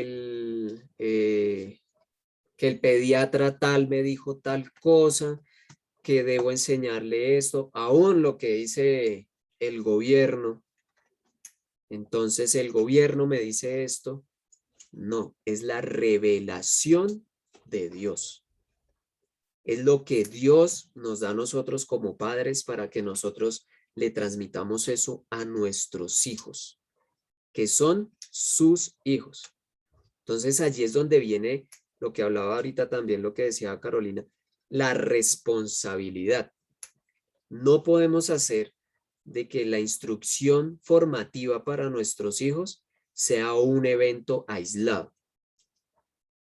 el pediatra tal me dijo tal cosa, que debo enseñarle esto, aún lo que dice el gobierno. Entonces el gobierno me dice esto. No, es la revelación de Dios. Es lo que Dios nos da a nosotros como padres para que nosotros le transmitamos eso a nuestros hijos, que son sus hijos. Entonces allí es donde viene lo que hablaba ahorita también, lo que decía Carolina, la responsabilidad. No podemos hacer de que la instrucción formativa para nuestros hijos sea un evento aislado.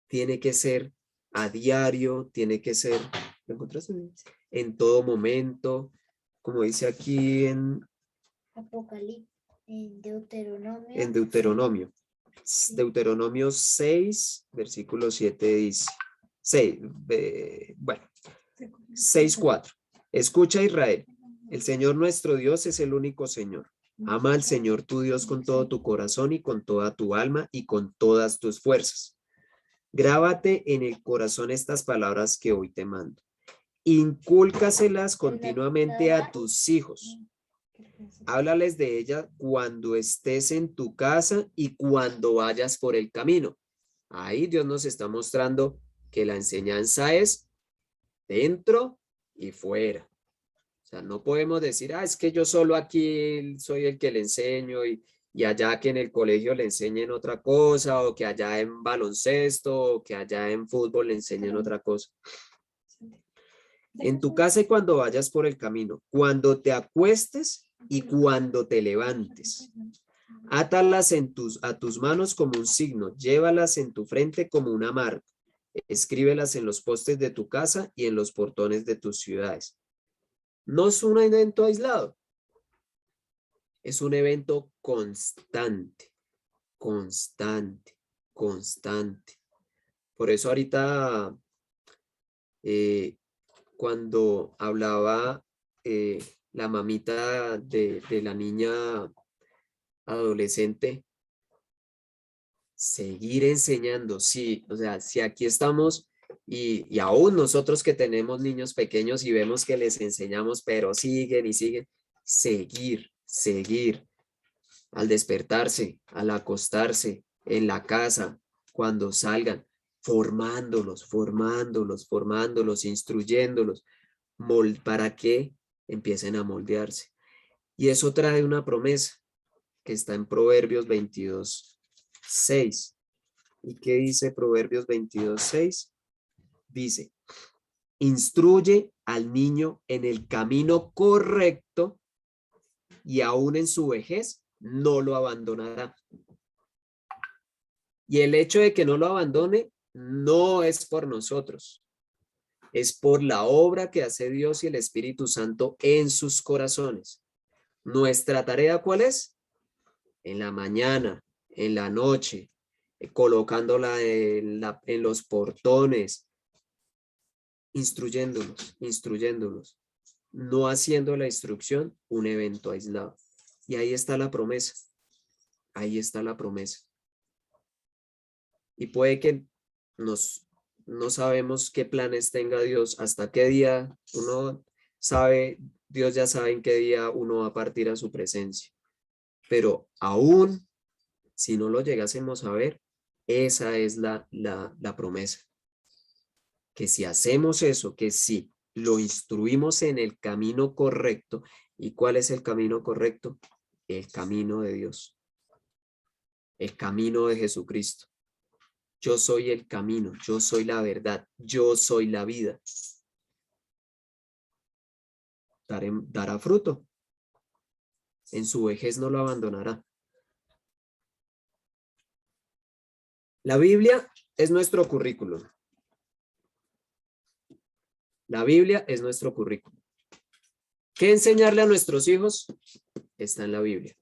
Tiene que ser a diario, tiene que ser, ¿lo encontraste? En todo momento, como dice aquí en Apocalipsis, en Deuteronomio. en Deuteronomio. Deuteronomio 6, versículo 7 dice, 6, 6:4. Escucha, Israel, el Señor nuestro Dios es el único Señor. Ama al Señor tu Dios con todo tu corazón y con toda tu alma y con todas tus fuerzas. Grábate en el corazón estas palabras que hoy te mando. Incúlcaselas continuamente a tus hijos. Háblales de ella cuando estés en tu casa y cuando vayas por el camino. Ahí Dios nos está mostrando que la enseñanza es dentro y fuera. O sea, no podemos decir, es que yo solo aquí soy el que le enseño y allá que en el colegio le enseñen otra cosa, o que allá en baloncesto, o que allá en fútbol le enseñen otra cosa. En tu casa y cuando vayas por el camino, cuando te acuestes y cuando te levantes. Átalas a tus manos como un signo, llévalas en tu frente como una marca. Escríbelas en los postes de tu casa y en los portones de tus ciudades. No es un evento aislado, es un evento constante, constante, constante. Por eso ahorita, cuando hablaba la mamita de la niña adolescente, seguir enseñando, sí, o sea, si aquí estamos y aún nosotros que tenemos niños pequeños y vemos que les enseñamos, pero siguen y siguen, seguir, al despertarse, al acostarse, en la casa, cuando salgan, formándolos, instruyéndolos, para que empiecen a moldearse. Y eso trae una promesa que está en Proverbios 22:6. ¿Y qué dice Proverbios 22:6? Dice, instruye al niño en el camino correcto y aún en su vejez no lo abandonará. Y el hecho de que no lo abandone no es por nosotros, es por la obra que hace Dios y el Espíritu Santo en sus corazones. ¿Nuestra tarea cuál es? En la mañana, en la noche, colocándola en los portones, instruyéndolos, no haciendo la instrucción un evento aislado. Y ahí está la promesa, ahí está la promesa. Y puede que no sabemos qué planes tenga Dios, hasta qué día uno sabe, Dios ya sabe en qué día uno va a partir a su presencia. Pero aún si no lo llegásemos a ver, esa es la promesa. Que si hacemos eso, que si lo instruimos en el camino correcto, ¿y cuál es el camino correcto? El camino de Dios. El camino de Jesucristo. Yo soy el camino, yo soy la verdad, yo soy la vida. Dará fruto. En su vejez no lo abandonará. La Biblia es nuestro currículum. La Biblia es nuestro currículum. ¿Qué enseñarle a nuestros hijos? Está en la Biblia.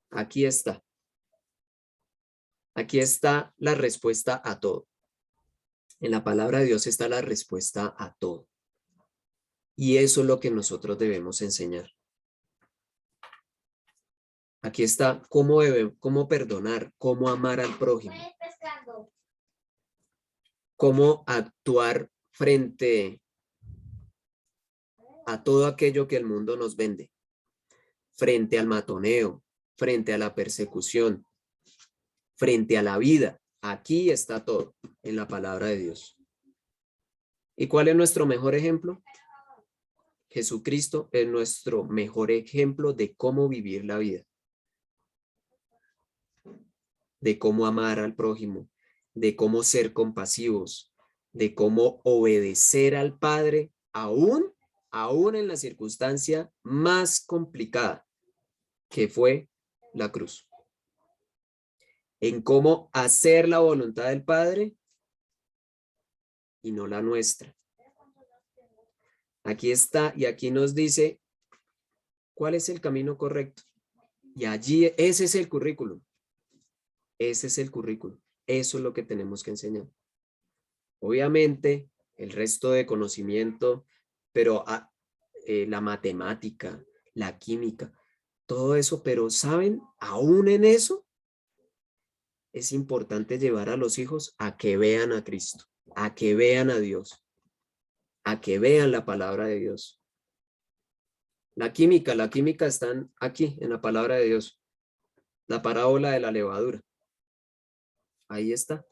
Aquí está. Aquí está la respuesta a todo. En la palabra de Dios está la respuesta a todo. Y eso es lo que nosotros debemos enseñar. Aquí está cómo perdonar, cómo amar al prójimo, cómo actuar frente a todo aquello que el mundo nos vende, frente al matoneo, frente a la persecución, frente a la vida. Aquí está todo en la palabra de Dios. ¿Y cuál es nuestro mejor ejemplo? Jesucristo es nuestro mejor ejemplo de cómo vivir la vida, de cómo amar al prójimo, de cómo ser compasivos, de cómo obedecer al Padre, aún en la circunstancia más complicada, que fue la cruz. En cómo hacer la voluntad del Padre y no la nuestra. Aquí está, y aquí nos dice cuál es el camino correcto. Y allí, ese es el currículum. Ese es el currículum. Eso es lo que tenemos que enseñar. Obviamente, el resto de conocimiento, pero la matemática, la química, todo eso, pero ¿saben? Aún en eso, es importante llevar a los hijos a que vean a Cristo, a que vean a Dios, a que vean la palabra de Dios. La química están aquí en la palabra de Dios. La parábola de la levadura. Ahí está.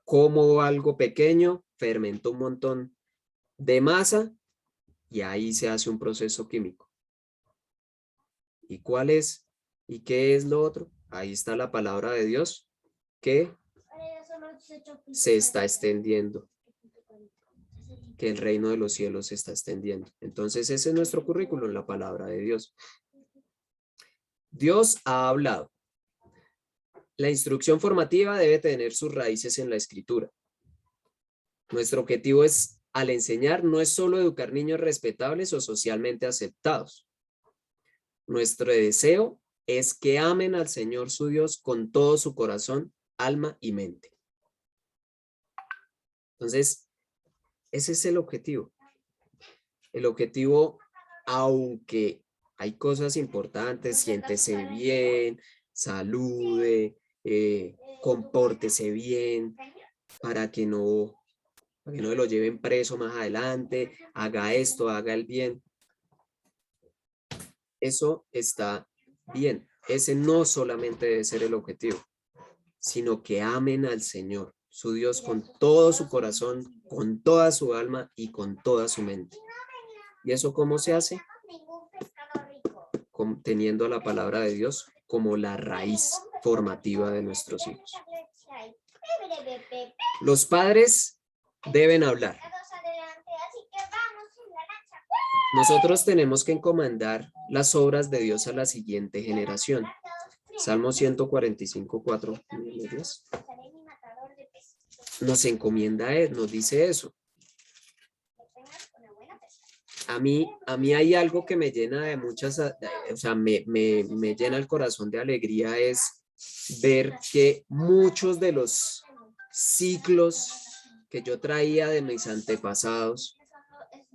Como algo pequeño fermentó un montón de masa y ahí se hace un proceso químico. ¿Y cuál es? ¿Y qué es lo otro? Ahí está la palabra de Dios que se está extendiendo, que el reino de los cielos se está extendiendo. Entonces ese es nuestro currículum, la palabra de Dios. Dios ha hablado. La instrucción formativa debe tener sus raíces en la escritura. Nuestro objetivo es, al enseñar, no es solo educar niños respetables o socialmente aceptados. Nuestro deseo es que amen al Señor su Dios con todo su corazón, alma y mente. Entonces, ese es el objetivo. El objetivo, aunque hay cosas importantes, siéntese bien, salude, compórtese bien, para que no lo lleven preso más adelante, haga esto, haga el bien. Eso está bien. Ese no solamente debe ser el objetivo, sino que amen al Señor, su Dios, con todo su corazón, con toda su alma y con toda su mente. ¿Y eso cómo se hace? Teniendo la palabra de Dios como la raíz formativa de nuestros hijos. Los padres deben hablar. Nosotros tenemos que encomendar las obras de Dios a la siguiente generación. Salmo 145:4. Nos encomienda Él, nos dice eso. A mí hay algo que me llena de muchas, o sea, me llena el corazón de alegría, es ver que muchos de los ciclos que yo traía de mis antepasados,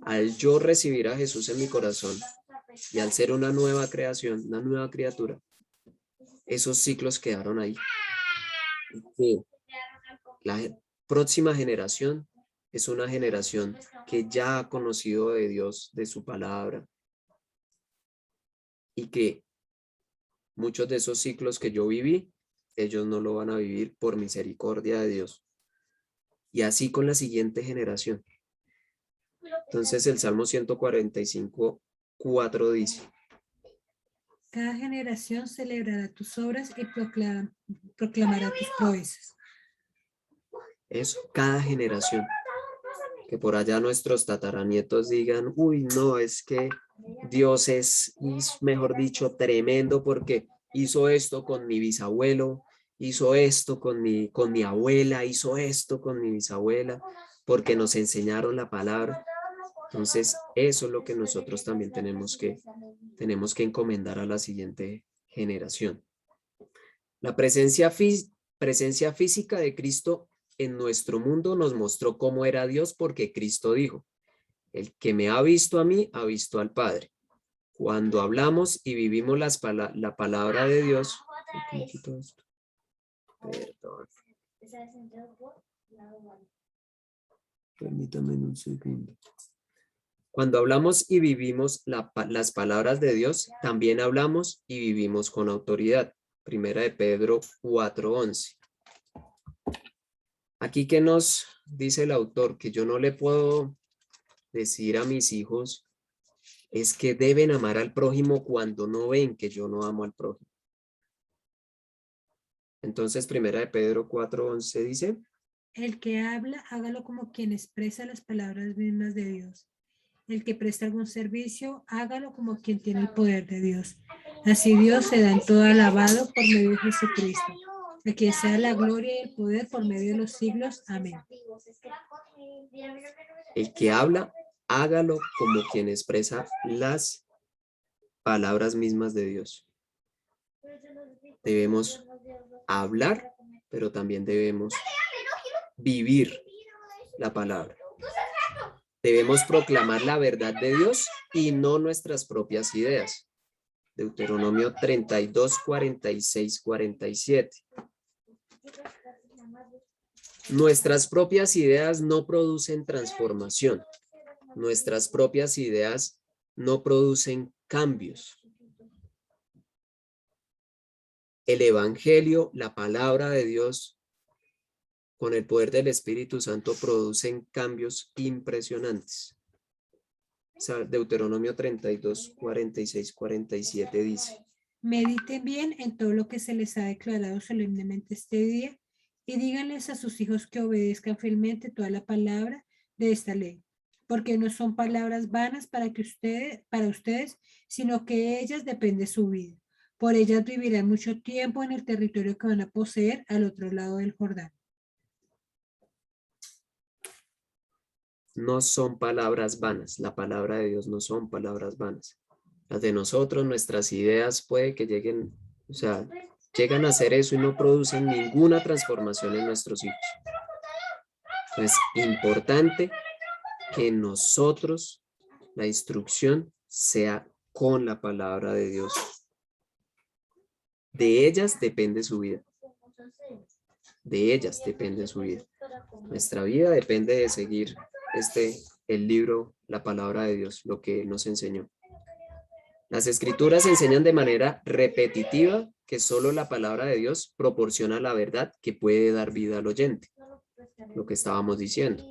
al yo recibir a Jesús en mi corazón y al ser una nueva creación, una nueva criatura, esos ciclos quedaron ahí. Y la próxima generación es una generación que ya ha conocido de Dios, de su palabra, y que muchos de esos ciclos que yo viví, ellos no lo van a vivir por misericordia de Dios. Y así con la siguiente generación. Entonces el Salmo 145:4 dice: cada generación celebrará tus obras y proclamará tus proezas. Eso, cada generación. Que por allá nuestros tataranietos digan: uy, no, es que Dios es, mejor dicho, tremendo porque hizo esto con mi bisabuelo, hizo esto con mi abuela, hizo esto con mi bisabuela, porque nos enseñaron la palabra. Entonces, eso es lo que nosotros también tenemos que encomendar a la siguiente generación. La presencia física de Cristo en nuestro mundo nos mostró cómo era Dios, porque Cristo dijo: el que me ha visto a mí, ha visto al Padre. Cuando hablamos y vivimos la palabra de Dios, perdón. Permítame un segundo. Cuando hablamos y vivimos las palabras de Dios, también hablamos y vivimos con autoridad. Primera de Pedro 4:11. Aquí que nos dice el autor, que yo no le puedo decir a mis hijos es que deben amar al prójimo cuando no ven que yo no amo al prójimo. Entonces, 1 de Pedro 4:11 dice, El que habla, hágalo como quien expresa las palabras mismas de Dios. El que presta algún servicio, hágalo como quien tiene el poder de Dios. Así Dios se da en todo alabado por medio de Jesucristo. A quien sea la gloria y el poder por medio de los siglos. Amén. el que habla, hágalo como quien expresa las palabras mismas de Dios. Debemos hablar, pero también debemos vivir la palabra. Debemos proclamar la verdad de Dios y no nuestras propias ideas. Deuteronomio 32, 46, 47. Nuestras propias ideas no producen transformación. Nuestras propias ideas no producen cambios. El Evangelio, la palabra de Dios, con el poder del Espíritu Santo, producen cambios impresionantes. Deuteronomio 32, 46, 47 dice. Mediten bien en todo lo que se les ha declarado solemnemente este día y díganles a sus hijos que obedezcan fielmente toda la palabra de esta ley, porque no son palabras vanas para ustedes, sino que ellas depende su vida. Por ellas vivirán mucho tiempo en el territorio que van a poseer al otro lado del Jordán. No son palabras vanas. La palabra de Dios no son palabras vanas. Las de nosotros, nuestras ideas puede que lleguen, llegan a hacer eso y no producen ninguna transformación en nuestros hijos. Es importante que nosotros, la instrucción sea con la palabra de Dios. De ellas depende su vida. De ellas depende su vida. Nuestra vida depende de seguir el libro, la palabra de Dios, lo que nos enseñó. Las escrituras enseñan de manera repetitiva que solo la palabra de Dios proporciona la verdad que puede dar vida al oyente. Lo que estábamos diciendo.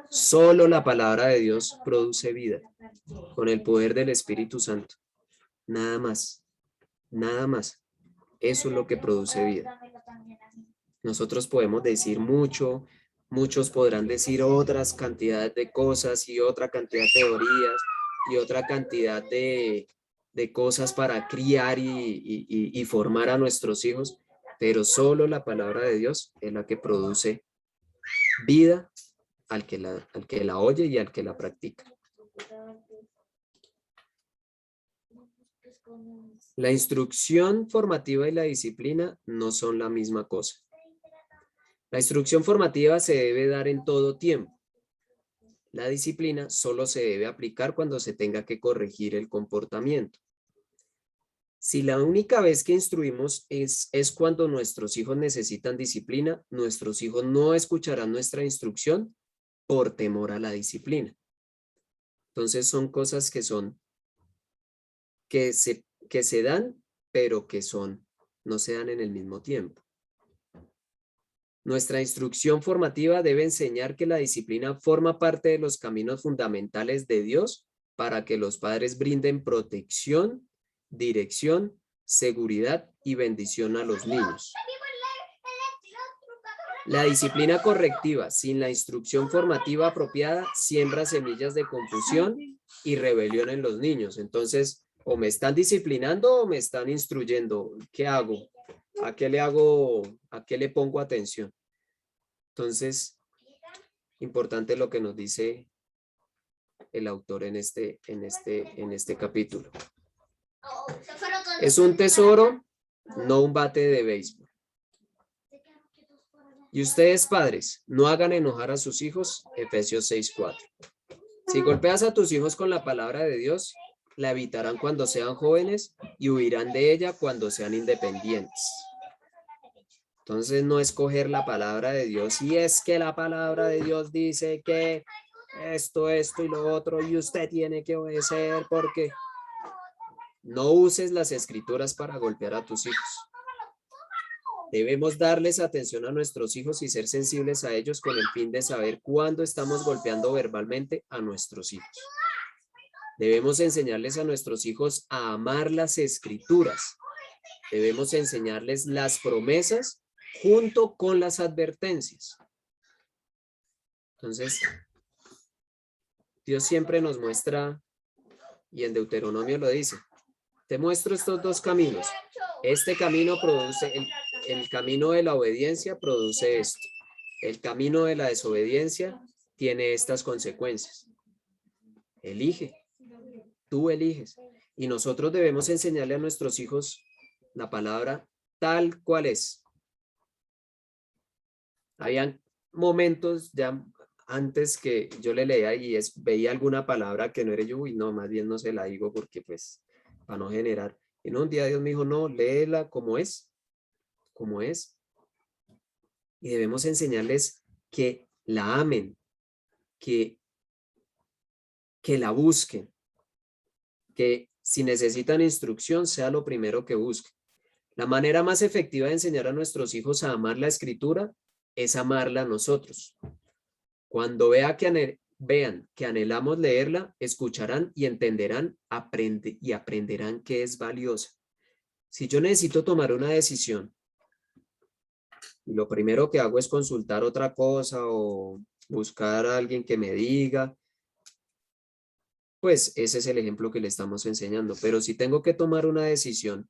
Solo la palabra de Dios produce vida con el poder del Espíritu Santo. Nada más. Nada más. Eso es lo que produce vida. Nosotros podemos decir mucho, muchos podrán decir otras cantidades de cosas y otra cantidad de teorías y otra cantidad de cosas para criar y formar a nuestros hijos, pero solo la palabra de Dios es la que produce vida al que la oye y al que la practica. La instrucción formativa y la disciplina no son la misma cosa. La instrucción formativa se debe dar en todo tiempo. La disciplina solo se debe aplicar cuando se tenga que corregir el comportamiento. Si la única vez que instruimos es cuando nuestros hijos necesitan disciplina, nuestros hijos no escucharán nuestra instrucción por temor a la disciplina. Entonces son cosas que se dan, pero que no se dan en el mismo tiempo. Nuestra instrucción formativa debe enseñar que la disciplina forma parte de los caminos fundamentales de Dios para que los padres brinden protección, dirección, seguridad y bendición a los niños. La disciplina correctiva sin la instrucción formativa apropiada siembra semillas de confusión y rebelión en los niños. Entonces, o me están disciplinando o me están instruyendo. ¿Qué hago? ¿A qué le hago? ¿A qué le pongo atención? Entonces, importante lo que nos dice el autor en este capítulo. Es un tesoro, no un bate de béisbol. Y ustedes, padres, no hagan enojar a sus hijos, Efesios 6:4. Si golpeas a tus hijos con la palabra de Dios, la evitarán cuando sean jóvenes y huirán de ella cuando sean independientes. Entonces no escoger la palabra de Dios y es que la palabra de Dios dice que esto y lo otro y usted tiene que obedecer porque no uses las escrituras para golpear a tus hijos. Debemos darles atención a nuestros hijos y ser sensibles a ellos con el fin de saber cuándo estamos golpeando verbalmente a nuestros hijos. Debemos enseñarles a nuestros hijos a amar las escrituras. Debemos enseñarles las promesas junto con las advertencias. Entonces, Dios siempre nos muestra, y en Deuteronomio lo dice, te muestro estos dos caminos. Este camino produce, el camino de la obediencia produce esto. El camino de la desobediencia tiene estas consecuencias. Elige, tú eliges. Y nosotros debemos enseñarle a nuestros hijos la palabra tal cual es. Habían momentos ya antes que yo le leía y veía alguna palabra que no era yo, y no, más bien no se la digo porque pues para no generar. Y no, un día Dios me dijo, no, léela como es, como es. Y debemos enseñarles que la amen, que la busquen, que si necesitan instrucción sea lo primero que busquen. La manera más efectiva de enseñar a nuestros hijos a amar la escritura es amarla a nosotros. Cuando vean que anhelamos leerla, escucharán y entenderán, aprenderán que es valiosa. Si yo necesito tomar una decisión y lo primero que hago es consultar otra cosa o buscar a alguien que me diga, pues ese es el ejemplo que le estamos enseñando. Pero si tengo que tomar una decisión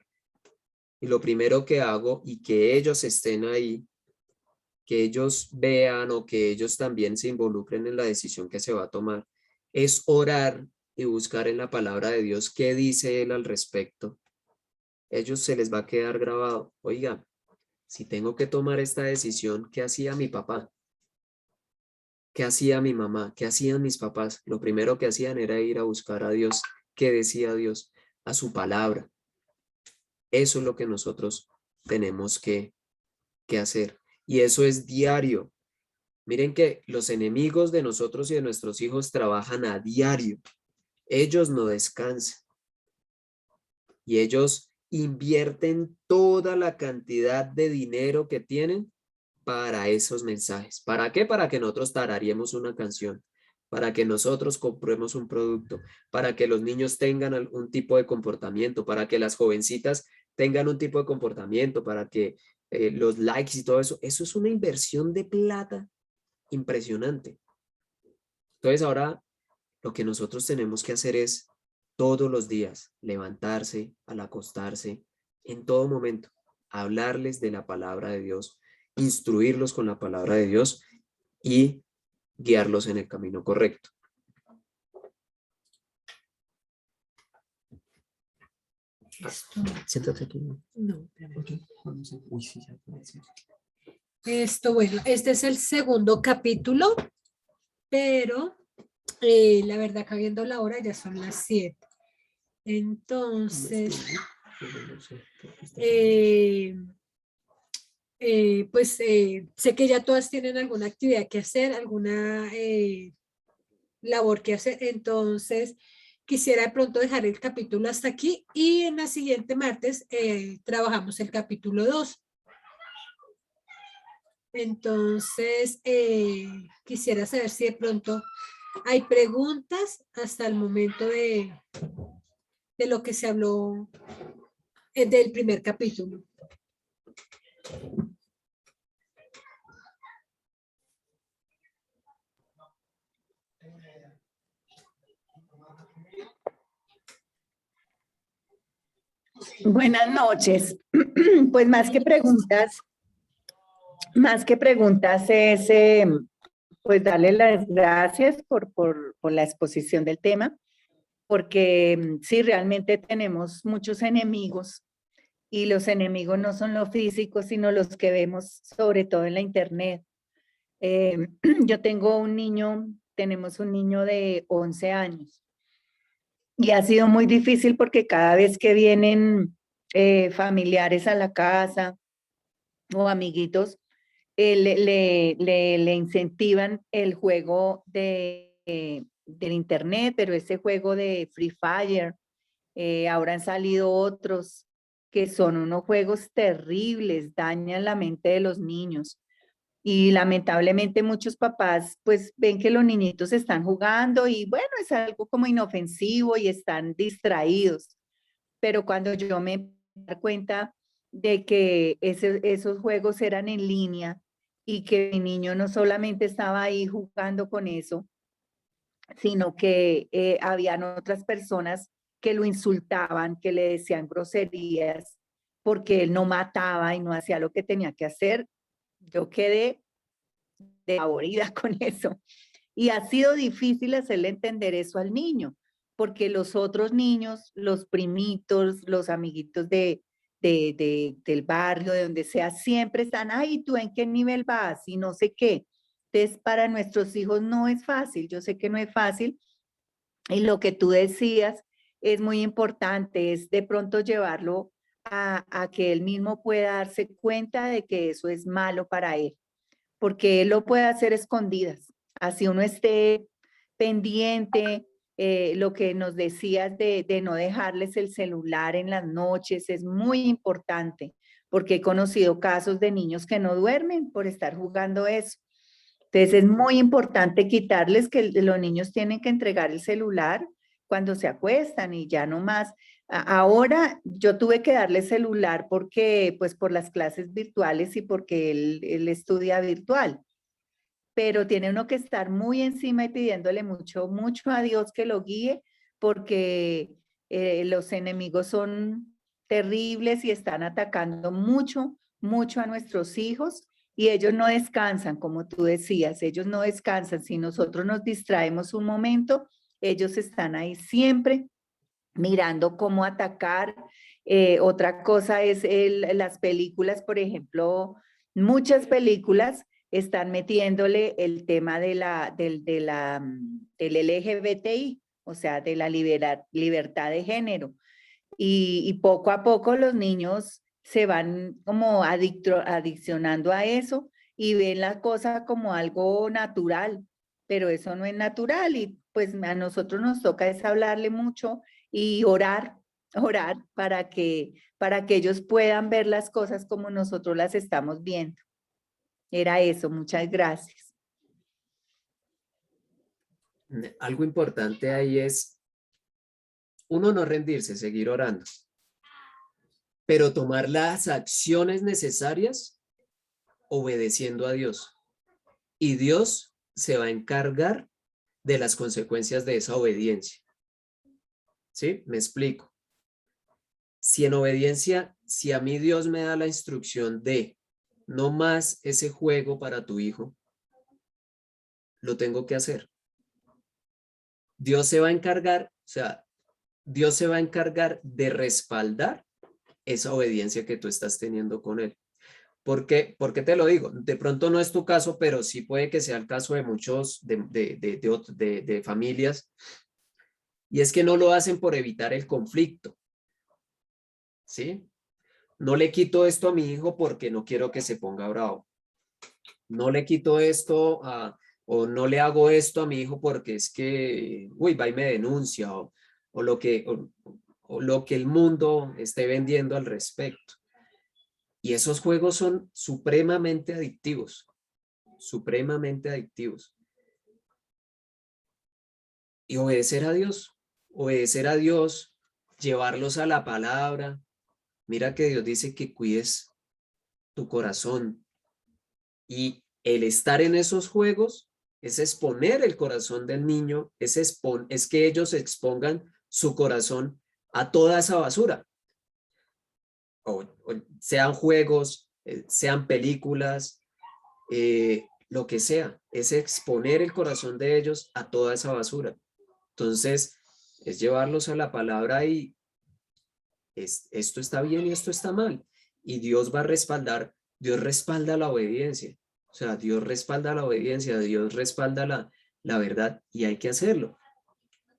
y lo primero que hago y que ellos estén ahí, que ellos vean o que ellos también se involucren en la decisión que se va a tomar, es orar y buscar en la palabra de Dios qué dice Él al respecto. Ellos se les va a quedar grabado. Oiga, si tengo que tomar esta decisión, ¿qué hacía mi papá? ¿Qué hacía mi mamá? ¿Qué hacían mis papás? Lo primero que hacían era ir a buscar a Dios. ¿Qué decía Dios? A su palabra. Eso es lo que nosotros tenemos que hacer. Y eso es diario. Miren que los enemigos de nosotros y de nuestros hijos trabajan a diario. Ellos no descansan. Y ellos invierten toda la cantidad de dinero que tienen para esos mensajes. ¿Para qué? Para que nosotros tarareemos una canción, para que nosotros compremos un producto, para que los niños tengan algún tipo de comportamiento, para que las jovencitas tengan un tipo de comportamiento, para que los likes y todo eso. Eso es una inversión de plata impresionante. Entonces ahora lo que nosotros tenemos que hacer es todos los días levantarse, al acostarse, en todo momento, hablarles de la palabra de Dios, instruirlos con la palabra de Dios y guiarlos en el camino correcto. Siéntate aquí. No, espérame. Okay. Uy, sí, ya puede ser. Esto, bueno, este es el segundo capítulo, pero la verdad que viendo la hora ya son las 7. Entonces, pues sé que ya todas tienen alguna actividad que hacer, alguna labor que hacer, entonces quisiera de pronto dejar el capítulo hasta aquí y en la siguiente martes trabajamos el capítulo 2. Entonces, quisiera saber si de pronto hay preguntas hasta el momento de lo que se habló del primer capítulo. Buenas noches. Pues más que preguntas es pues darle las gracias por la exposición del tema, porque sí, realmente tenemos muchos enemigos y los enemigos no son los físicos, sino los que vemos sobre todo en la internet. Yo tengo tenemos un niño de 11 años y ha sido muy difícil porque cada vez que vienen familiares a la casa o amiguitos, le incentivan el juego del internet, pero ese juego de Free Fire, ahora han salido otros que son unos juegos terribles, dañan la mente de los niños. Y lamentablemente muchos papás pues ven que los niñitos están jugando y bueno, es algo como inofensivo y están distraídos. Pero cuando yo me di cuenta de que esos juegos eran en línea y que mi niño no solamente estaba ahí jugando con eso, sino que habían otras personas que lo insultaban, que le decían groserías, porque él no mataba y no hacía lo que tenía que hacer. Yo quedé desaborida con eso. Y ha sido difícil hacerle entender eso al niño, porque los otros niños, los primitos, los amiguitos del barrio, de donde sea, siempre están, ay, ¿tú en qué nivel vas? Y no sé qué. Entonces, para nuestros hijos no es fácil, yo sé que no es fácil. Y lo que tú decías es muy importante, es de pronto llevarlo a que él mismo pueda darse cuenta de que eso es malo para él, porque él lo puede hacer escondidas. Así uno esté pendiente, lo que nos decías de no dejarles el celular en las noches es muy importante, porque he conocido casos de niños que no duermen por estar jugando eso. Entonces es muy importante quitarles que los niños tienen que entregar el celular cuando se acuestan y ya no más. Ahora yo tuve que darle celular porque, pues por las clases virtuales y porque él estudia virtual, pero tiene uno que estar muy encima y pidiéndole mucho, mucho a Dios que lo guíe, porque los enemigos son terribles y están atacando mucho, mucho a nuestros hijos y ellos no descansan, como tú decías, ellos no descansan. Si nosotros nos distraemos un momento, ellos están ahí siempre mirando cómo atacar. Otra cosa es las películas, por ejemplo, muchas películas están metiéndole el tema del LGBTI, o sea, de la libertad de género. Y poco a poco los niños se van como adiccionando a eso y ven la cosa como algo natural, pero eso no es natural y pues a nosotros nos toca es hablarle mucho y orar, orar para que ellos puedan ver las cosas como nosotros las estamos viendo. Era eso, muchas gracias. Algo importante ahí es, uno, no rendirse, seguir orando, pero tomar las acciones necesarias obedeciendo a Dios. Y Dios se va a encargar de las consecuencias de esa obediencia. ¿Sí? Me explico. Si en obediencia, si a mí Dios me da la instrucción de no más ese juego para tu hijo, lo tengo que hacer. Dios se va a encargar, o sea, Dios se va a encargar de respaldar esa obediencia que tú estás teniendo con él. ¿Por qué te lo digo? De pronto no es tu caso, pero sí puede que sea el caso de muchos de familias. Y es que no lo hacen por evitar el conflicto. ¿Sí? No le quito esto a mi hijo porque no quiero que se ponga bravo. No le quito esto o no le hago esto a mi hijo porque es que, uy, va y me denuncia o lo que el mundo esté vendiendo al respecto. Y esos juegos son supremamente adictivos, supremamente adictivos. Y obedecer a Dios, llevarlos a la palabra. Mira que Dios dice que cuides tu corazón. Y el estar en esos juegos es exponer el corazón del niño, es que ellos expongan su corazón a toda esa basura. O sean juegos, sean películas, lo que sea, es exponer el corazón de ellos a toda esa basura. Entonces, es llevarlos a la palabra y esto está bien y esto está mal. Y Dios va a respaldar, Dios respalda la obediencia. O sea, Dios respalda la obediencia, Dios respalda la verdad y hay que hacerlo.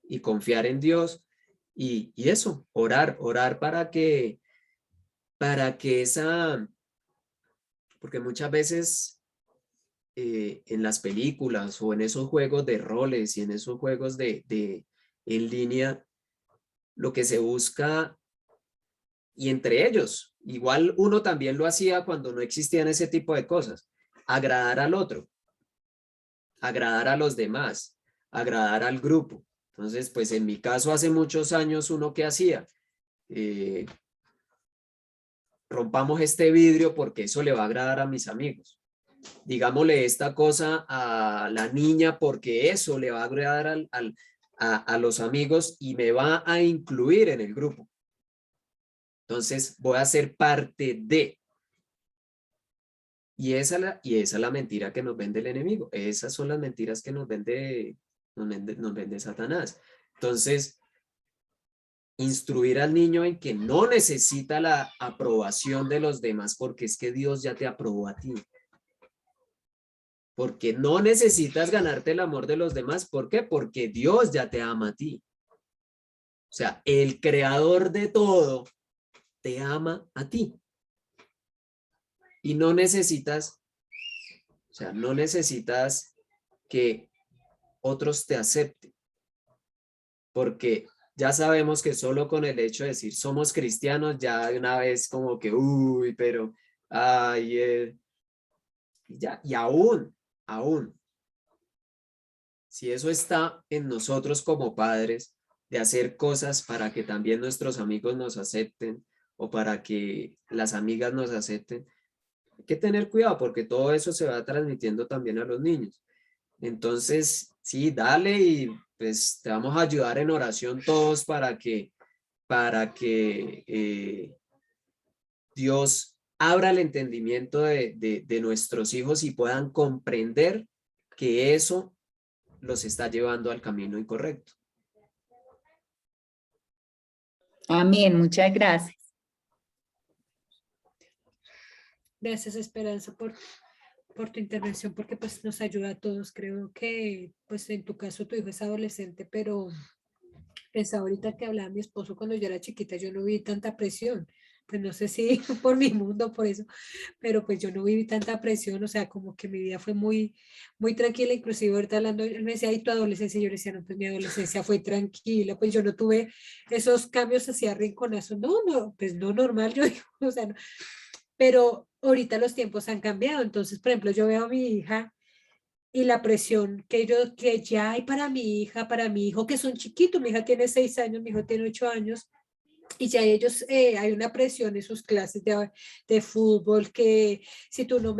Y confiar en Dios y eso, orar para que porque muchas veces en las películas o en esos juegos de roles y en esos juegos en línea, lo que se busca, y entre ellos, igual uno también lo hacía cuando no existían ese tipo de cosas, agradar al otro, agradar a los demás, agradar al grupo. Entonces, pues en mi caso hace muchos años uno que hacía, rompamos este vidrio porque eso le va a agradar a mis amigos. Digámosle esta cosa a la niña porque eso le va a agradar a los amigos y me va a incluir en el grupo. Entonces voy a ser parte de. Y esa es la mentira que nos vende el enemigo. Esas son las mentiras que nos vende Satanás. Entonces, instruir al niño en que no necesita la aprobación de los demás porque es que Dios ya te aprobó a ti. Porque no necesitas ganarte el amor de los demás. ¿Por qué? Porque Dios ya te ama a ti. O sea, el creador de todo te ama a ti. Y no necesitas, no necesitas que otros te acepten. Porque ya sabemos que solo con el hecho de decir somos cristianos, ya de una vez como que, uy, pero, ay, ya, y aún, si eso está en nosotros como padres, de hacer cosas para que también nuestros amigos nos acepten o para que las amigas nos acepten, hay que tener cuidado porque todo eso se va transmitiendo también a los niños. Entonces, sí, dale y pues te vamos a ayudar en oración todos para que Dios abra el entendimiento de nuestros hijos y puedan comprender que eso los está llevando al camino incorrecto. Amén, muchas gracias. Gracias, Esperanza, por tu intervención, porque pues nos ayuda a todos. Creo que pues en tu caso tu hijo es adolescente, pero pues ahorita que hablaba mi esposo cuando yo era chiquita, yo no vi tanta presión. Pues no sé si por mi mundo, por eso, pero pues yo no viví tanta presión, o sea, como que mi vida fue muy, muy tranquila, inclusive ahorita hablando, él me decía, ¿y tu adolescencia? Y yo le decía, no, pues mi adolescencia fue tranquila, pues yo no tuve esos cambios hacia rinconazos, no, pues no normal, yo digo, o sea, no. Pero ahorita los tiempos han cambiado, entonces, por ejemplo, yo veo a mi hija y la presión que ya hay para mi hija, para mi hijo, que son chiquitos, mi hija tiene 6 años, mi hijo tiene 8 años, y ya ellos, hay una presión en sus clases de fútbol, que si tú no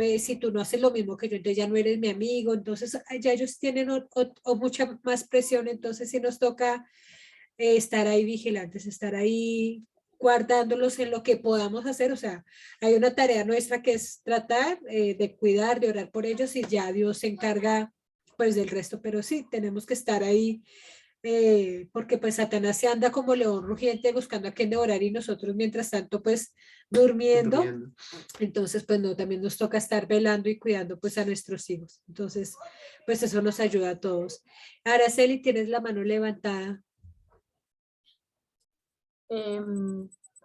haces lo mismo que yo, entonces ya no eres mi amigo, entonces ya ellos tienen o mucha más presión, entonces sí nos toca estar ahí vigilantes, estar ahí guardándolos en lo que podamos hacer, o sea, hay una tarea nuestra que es tratar de cuidar, de orar por ellos y ya Dios se encarga pues del resto, pero sí, tenemos que estar ahí porque pues Satanás se anda como león rugiente buscando a quien devorar y nosotros mientras tanto pues durmiendo. Entonces pues no, también nos toca estar velando y cuidando pues a nuestros hijos, entonces pues eso nos ayuda a todos. Araceli, tienes la mano levantada.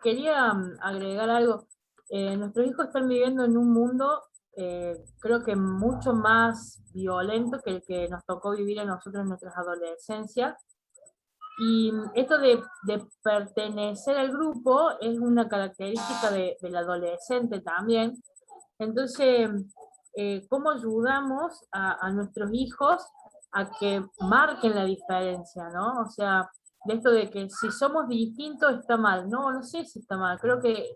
Quería agregar algo. Nuestros hijos están viviendo en un mundo, creo que mucho más violento que el que nos tocó vivir a nosotros en nuestras adolescencias. Y esto de pertenecer al grupo es una característica del adolescente también. Entonces, ¿cómo ayudamos a nuestros hijos a que marquen la diferencia, ¿no? O sea, de esto de que si somos distintos está mal. No sé si está mal. Creo que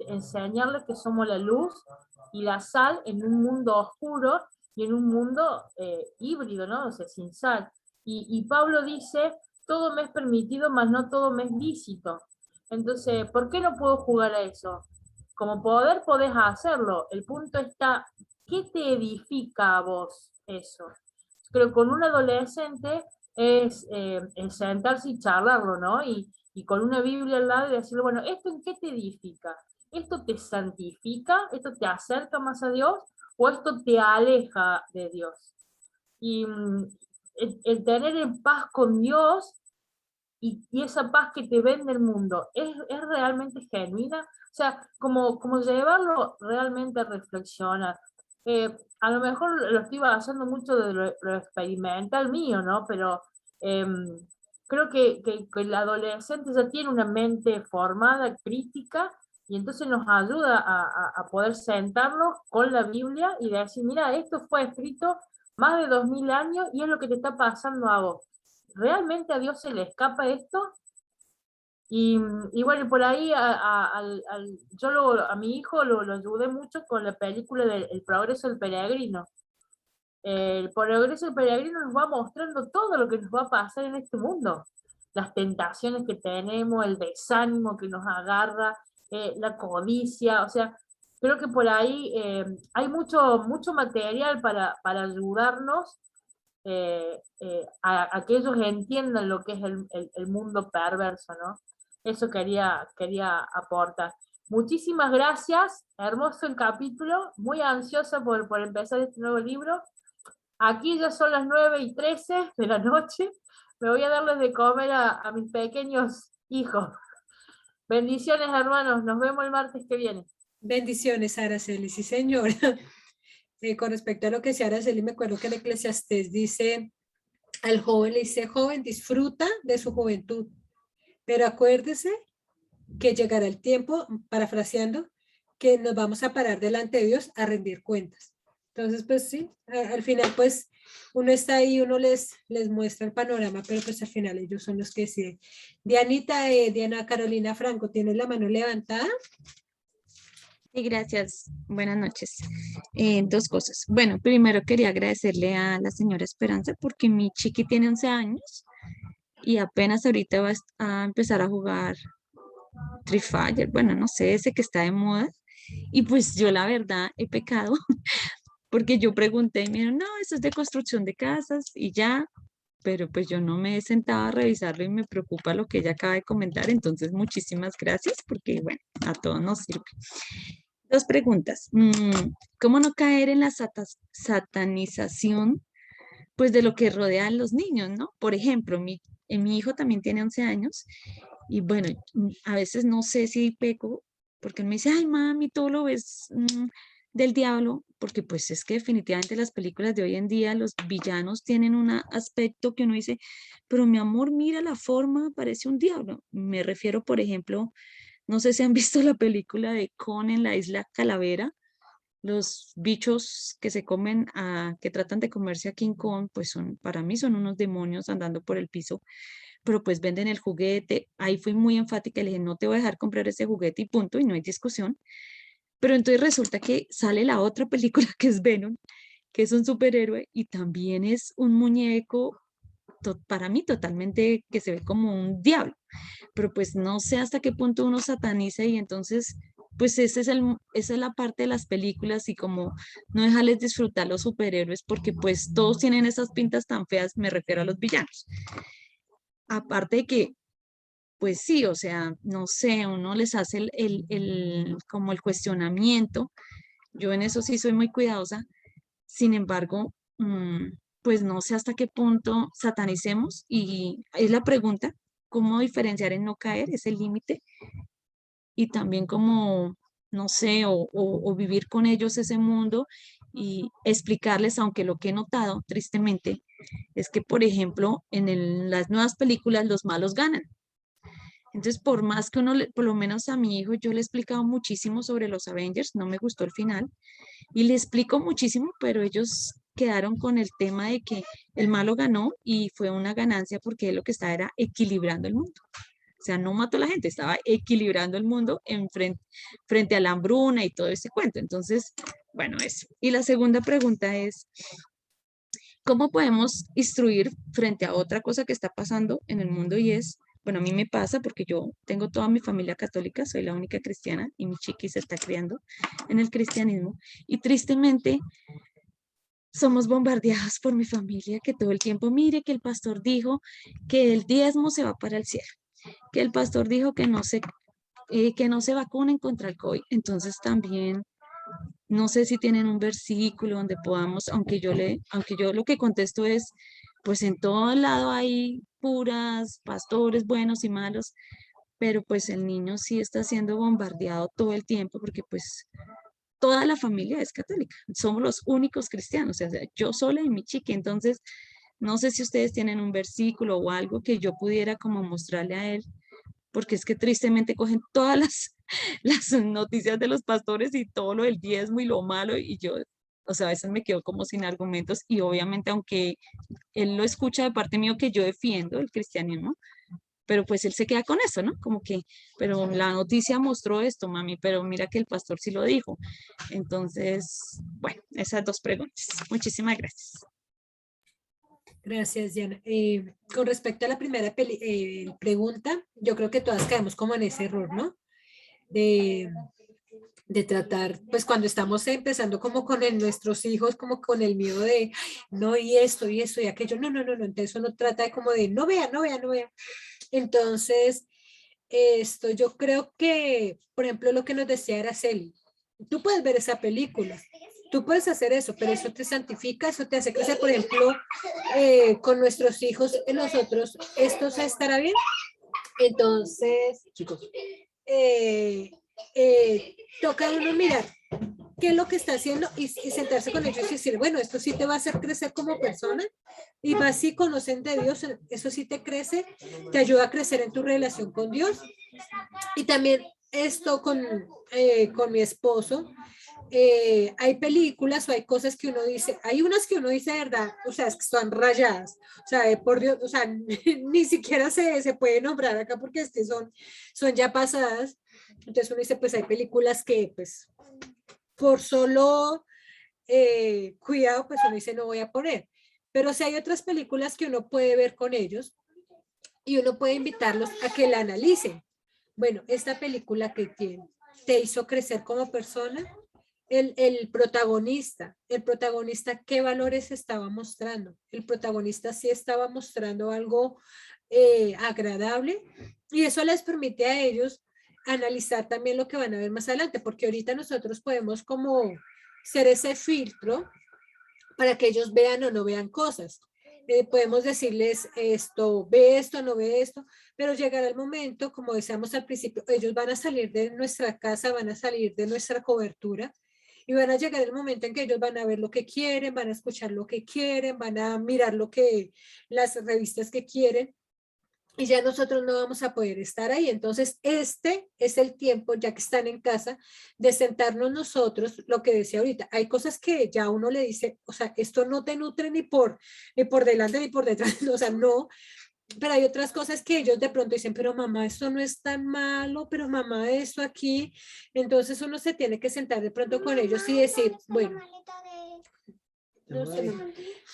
enseñarles que somos la luz y la sal en un mundo oscuro y en un mundo híbrido, ¿no? O sea, sin sal. Y Pablo dice, todo me es permitido, mas no todo me es lícito. Entonces, ¿por qué no puedo jugar a eso? Como poder podés hacerlo. El punto está, ¿qué te edifica a vos eso? Creo que con un adolescente es sentarse y charlarlo, ¿no? Y con una Biblia al lado y decirle, bueno, ¿esto en qué te edifica? ¿Esto te santifica? ¿Esto te acerca más a Dios? ¿O esto te aleja de Dios? Y el tener en paz con Dios y esa paz que te vende el mundo, ¿es realmente genuina? O sea, como llevarlo realmente a reflexionar. A lo mejor lo estoy basando mucho de lo experimental mío, ¿no? Pero creo que el adolescente ya tiene una mente formada, crítica, Y entonces nos ayuda a poder sentarnos con la Biblia y decir, mira, esto fue escrito más de 2000 años y es lo que te está pasando a vos. ¿Realmente a Dios se le escapa esto? Y bueno, por ahí a mi hijo lo ayudé mucho con la película del El progreso del peregrino. El progreso del peregrino nos va mostrando todo lo que nos va a pasar en este mundo. Las tentaciones que tenemos, el desánimo que nos agarra, la codicia, o sea, creo que por ahí hay mucho material para ayudarnos a que ellos entiendan lo que es el mundo perverso, ¿no? Eso quería aportar. Muchísimas gracias, hermoso el capítulo, muy ansiosa por empezar este nuevo libro. Aquí ya son las 9:13 de la noche, me voy a darles de comer a mis pequeños hijos. Bendiciones, hermanos, nos vemos el martes que viene. Bendiciones, Araceli, sí señora. Con respecto a lo que decía Araceli, me acuerdo que el Eclesiastés dice, al joven le dice, joven, disfruta de su juventud, pero acuérdese que llegará el tiempo, parafraseando, que nos vamos a parar delante de Dios a rendir cuentas. Entonces, pues sí, al final, pues uno está ahí, uno les muestra el panorama, pero pues al final ellos son los que deciden. Diana Carolina Franco, ¿tienes la mano levantada? Sí, gracias. Buenas noches. Dos cosas. Bueno, primero quería agradecerle a la señora Esperanza porque mi chiqui tiene 11 años y apenas ahorita va a empezar a jugar Free Fire, bueno, no sé, ese que está de moda. Y pues yo la verdad he pecado porque yo pregunté y me dijeron, no, eso es de construcción de casas y ya, pero pues yo no me he sentado a revisarlo y me preocupa lo que ella acaba de comentar. Entonces, muchísimas gracias porque, bueno, a todos nos sirve. Dos preguntas. ¿Cómo no caer en la satanización, pues, de lo que rodea a los niños, ¿no? Por ejemplo, mi hijo también tiene 11 años y, bueno, a veces no sé si peco, porque él me dice, ay, mami, todo lo ves del diablo, porque pues es que definitivamente las películas de hoy en día, los villanos tienen un aspecto que uno dice, pero mi amor, mira la forma, parece un diablo. Me refiero, por ejemplo, no sé si han visto la película de Kong en la isla Calavera, los bichos que se comen, que tratan de comerse a King Kong, pues para mí son unos demonios andando por el piso, pero pues venden el juguete. Ahí fui muy enfática y le dije, no te voy a dejar comprar ese juguete y punto, y no hay discusión. Pero entonces resulta que sale la otra película que es Venom, que es un superhéroe y también es un muñeco para mí totalmente que se ve como un diablo, pero pues no sé hasta qué punto uno sataniza y entonces pues esa es la parte de las películas y como no dejarles disfrutar los superhéroes porque pues todos tienen esas pintas tan feas, me refiero a los villanos. Aparte de que pues sí, o sea, no sé, uno les hace como el cuestionamiento, yo en eso sí soy muy cuidadosa, sin embargo, pues no sé hasta qué punto satanicemos y es la pregunta, ¿cómo diferenciar en no caer? Es el límite y también como, no sé, o vivir con ellos ese mundo y explicarles, aunque lo que he notado tristemente es que, por ejemplo, en las nuevas películas los malos ganan. Entonces, por más que uno, por lo menos a mi hijo, yo le he explicado muchísimo sobre los Avengers, no me gustó el final, y le explico muchísimo, pero ellos quedaron con el tema de que el malo ganó y fue una ganancia porque él lo que estaba era equilibrando el mundo. O sea, no mató a la gente, estaba equilibrando el mundo frente a la hambruna y todo ese cuento. Entonces, bueno, eso. Y la segunda pregunta es, ¿cómo podemos instruir frente a otra cosa que está pasando en el mundo? Y es, bueno, a mí me pasa porque yo tengo toda mi familia católica, soy la única cristiana y mi chiqui se está criando en el cristianismo. Y tristemente somos bombardeados por mi familia que todo el tiempo, mire que el pastor dijo que el diezmo se va para el cielo, que el pastor dijo que no se vacunen contra el COVID. Entonces también no sé si tienen un versículo donde podamos, aunque yo lo que contesto es, pues en todo lado hay puras, pastores buenos y malos, pero pues el niño sí está siendo bombardeado todo el tiempo porque pues toda la familia es católica, somos los únicos cristianos, o sea, yo sola y mi chiqui, entonces no sé si ustedes tienen un versículo o algo que yo pudiera como mostrarle a él, porque es que tristemente cogen todas las noticias de los pastores y todo lo del diezmo y lo malo, y yo, o sea, a veces me quedo como sin argumentos, y obviamente aunque él lo escucha de parte mío que yo defiendo el cristianismo, pero pues él se queda con eso, ¿no? Como que, pero la noticia mostró esto, mami, pero mira que el pastor sí lo dijo. Entonces, bueno, esas dos preguntas. Muchísimas gracias. Gracias, Diana. Con respecto a la primera pregunta, yo creo que todas caemos como en ese error, ¿no? De tratar, pues cuando estamos empezando como con nuestros hijos, como con el miedo de, no, y esto, y eso, y aquello, no, no, no, no, entonces uno trata de como de, no vea, no vea, no vea. Entonces, esto yo creo que, por ejemplo, lo que nos decía Araceli, tú puedes ver esa película, tú puedes hacer eso, pero eso te santifica, eso te hace crecer, por ejemplo, con nuestros hijos, nosotros, ¿esto se estará bien? Entonces, chicos, toca uno mirar qué es lo que está haciendo y sentarse con ellos y decir, bueno, esto sí te va a hacer crecer como persona y más si conocen de Dios, eso sí te crece, te ayuda a crecer en tu relación con Dios. Y también esto con mi esposo, hay películas o hay cosas que uno dice, hay unas que uno dice de verdad, o sea, es que están rayadas, o sea, por Dios, o sea, ni siquiera se puede nombrar acá porque son ya pasadas. Entonces uno dice, pues hay películas que pues por solo cuidado, pues uno dice no voy a poner. Pero si hay otras películas que uno puede ver con ellos y uno puede invitarlos a que la analicen. Bueno, esta película que te hizo crecer como persona, el protagonista, ¿qué valores estaba mostrando? El protagonista sí estaba mostrando algo agradable y eso les permite a ellos analizar también lo que van a ver más adelante, porque ahorita nosotros podemos como ser ese filtro para que ellos vean o no vean cosas. Podemos decirles esto, no ve esto, pero llegará el momento, como decíamos al principio, ellos van a salir de nuestra casa, van a salir de nuestra cobertura y van a llegar el momento en que ellos van a ver lo que quieren, van a escuchar lo que quieren, van a mirar las revistas que quieren y ya nosotros no vamos a poder estar ahí. Entonces, este es el tiempo, ya que están en casa, de sentarnos nosotros, lo que decía ahorita, hay cosas que ya uno le dice, o sea, esto no te nutre ni por delante ni por detrás, o sea, no, pero hay otras cosas que ellos de pronto dicen, pero mamá, esto no es tan malo, pero mamá, esto aquí, entonces uno se tiene que sentar de pronto con ellos y decir, bueno, no sé, mamá.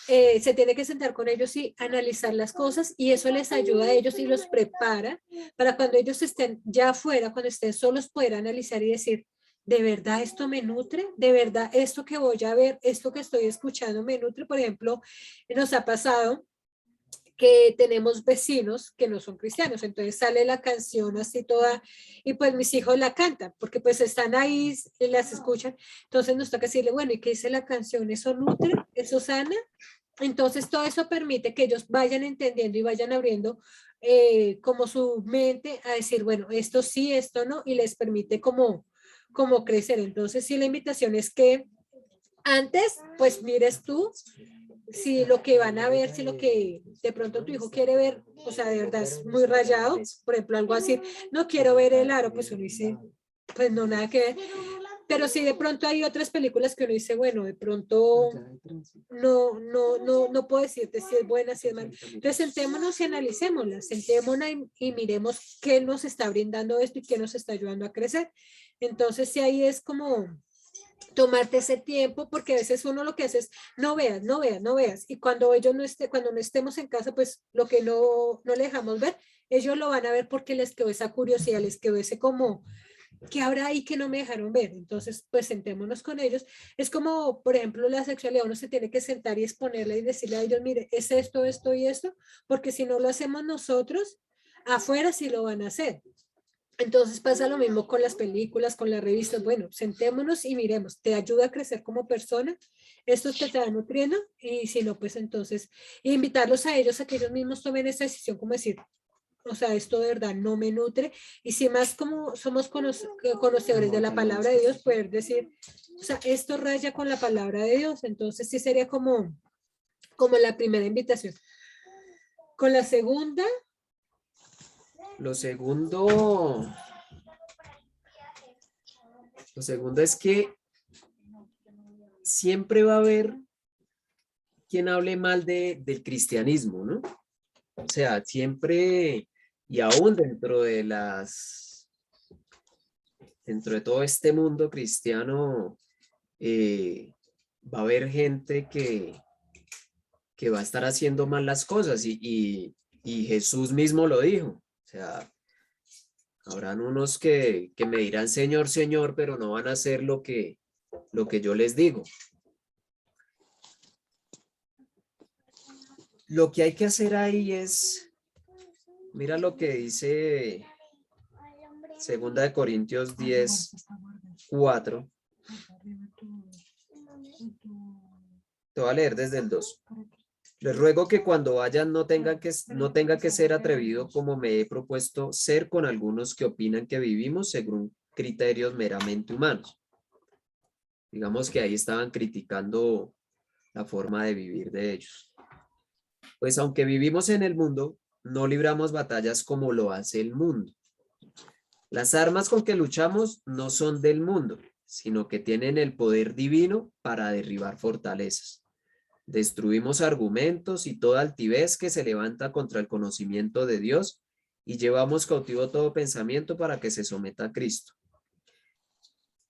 Se tiene que sentar con ellos y analizar las cosas y eso les ayuda a ellos y los prepara para cuando ellos estén ya afuera, cuando estén solos, poder analizar y decir, ¿de verdad esto me nutre? ¿De verdad esto que voy a ver, esto que estoy escuchando me nutre? Por ejemplo, nos ha pasado que tenemos vecinos que no son cristianos, entonces sale la canción así toda y pues mis hijos la cantan porque pues están ahí y las escuchan, entonces nos toca decirle, bueno, ¿y qué dice la canción? ¿Eso nutre? ¿Eso sana? Entonces todo eso permite que ellos vayan entendiendo y vayan abriendo como su mente a decir, bueno, esto sí, esto no, y les permite como crecer. Entonces sí, la invitación es que antes, pues mires tú si lo que van a ver, si lo que de pronto tu hijo quiere ver, o sea, de verdad es muy rayado, por ejemplo, algo así, no quiero ver el aro, pues uno dice, pues no, nada que ver. Pero si de pronto hay otras películas que uno dice, bueno, de pronto no puedo decirte si es buena, si es mala. Entonces sentémonos y analicémoslas, sentémonos y miremos qué nos está brindando esto y qué nos está ayudando a crecer. Entonces, si ahí es como tomarte ese tiempo, porque a veces uno lo que hace es no veas, no veas, no veas. Y cuando ellos cuando no estemos en casa, pues lo que no le dejamos ver, ellos lo van a ver porque les quedó esa curiosidad, les quedó ese como, ¿qué habrá ahí que no me dejaron ver? Entonces, pues sentémonos con ellos. Es como, por ejemplo, la sexualidad, uno se tiene que sentar y exponerle y decirle a ellos, mire, es esto, esto y esto, porque si no lo hacemos nosotros, afuera sí lo van a hacer. Entonces pasa lo mismo con las películas, con las revistas. Bueno, sentémonos y miremos, ¿te ayuda a crecer como persona? ¿Esto te está nutriendo? Y si no, pues entonces invitarlos a ellos a que ellos mismos tomen esa decisión, como decir, o sea, esto de verdad no me nutre. Y si más como somos conocedores de la palabra de Dios, poder decir, o sea, esto raya con la palabra de Dios. Entonces sí sería como la primera invitación. Con la segunda. Lo segundo, Lo segundo es que siempre va a haber quien hable mal del cristianismo, ¿no? O sea, siempre y aún dentro de todo este mundo cristiano, va a haber gente que va a estar haciendo mal las cosas y Jesús mismo lo dijo. O sea, habrán unos que me dirán Señor, Señor, pero no van a hacer lo que yo les digo. Lo que hay que hacer ahí es, mira lo que dice 2 Corintios 10:4. Te voy a leer desde el 2. Les ruego que cuando vayan no tenga que ser atrevido como me he propuesto ser con algunos que opinan que vivimos según criterios meramente humanos. Digamos que ahí estaban criticando la forma de vivir de ellos. Pues aunque vivimos en el mundo, no libramos batallas como lo hace el mundo. Las armas con que luchamos no son del mundo, sino que tienen el poder divino para derribar fortalezas. Destruimos argumentos y toda altivez que se levanta contra el conocimiento de Dios y llevamos cautivo todo pensamiento para que se someta a Cristo.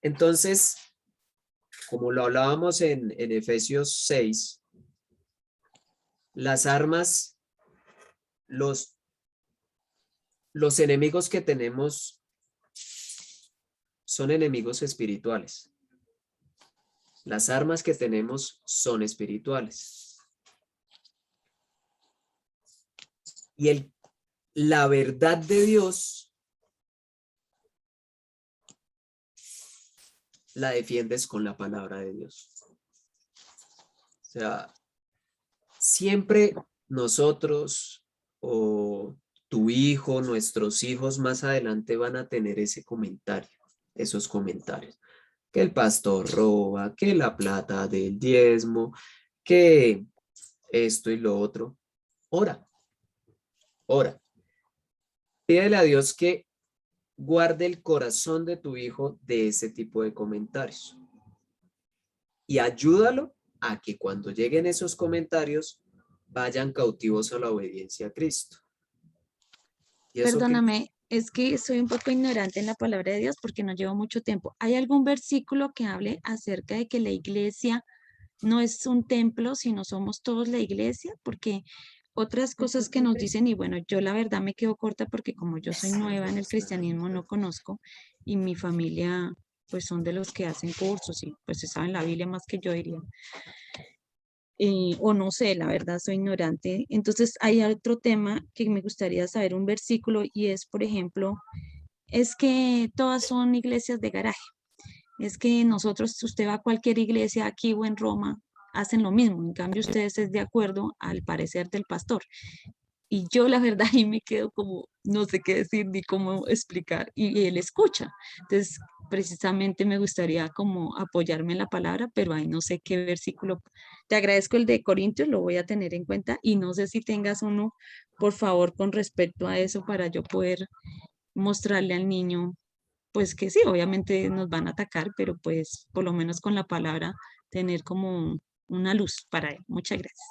Entonces, como lo hablábamos en Efesios 6, las armas, los enemigos que tenemos son enemigos espirituales. Las armas que tenemos son espirituales. Y la verdad de Dios la defiendes con la palabra de Dios. O sea, siempre nosotros o tu hijo, nuestros hijos más adelante van a tener esos comentarios. Que el pastor roba, que la plata del diezmo, que esto y lo otro. Ora. Pídele a Dios que guarde el corazón de tu hijo de ese tipo de comentarios. Y ayúdalo a que cuando lleguen esos comentarios vayan cautivos a la obediencia a Cristo. ¿Y eso Perdóname, es que soy un poco ignorante en la palabra de Dios porque no llevo mucho tiempo. ¿Hay algún versículo que hable acerca de que la iglesia no es un templo, sino somos todos la iglesia? Porque otras cosas que nos dicen, y bueno, yo la verdad me quedo corta porque como yo soy nueva en el cristianismo, no conozco, y mi familia pues son de los que hacen cursos y pues se saben la Biblia más que yo diría. O no sé, la verdad soy ignorante. Entonces hay otro tema que me gustaría saber, un versículo, y es, por ejemplo, es que todas son iglesias de garaje. Es que nosotros, usted va a cualquier iglesia aquí o en Roma, hacen lo mismo. En cambio, ustedes es de acuerdo al parecer del pastor. Y yo la verdad ahí me quedo como, no sé qué decir ni cómo explicar, y él escucha. Entonces, precisamente me gustaría como apoyarme en la palabra, pero ahí no sé qué versículo. Te agradezco el de Corintios, lo voy a tener en cuenta, y no sé si tengas uno, por favor, con respecto a eso, para yo poder mostrarle al niño, pues que sí, obviamente nos van a atacar, pero pues por lo menos con la palabra tener como una luz para él. Muchas gracias.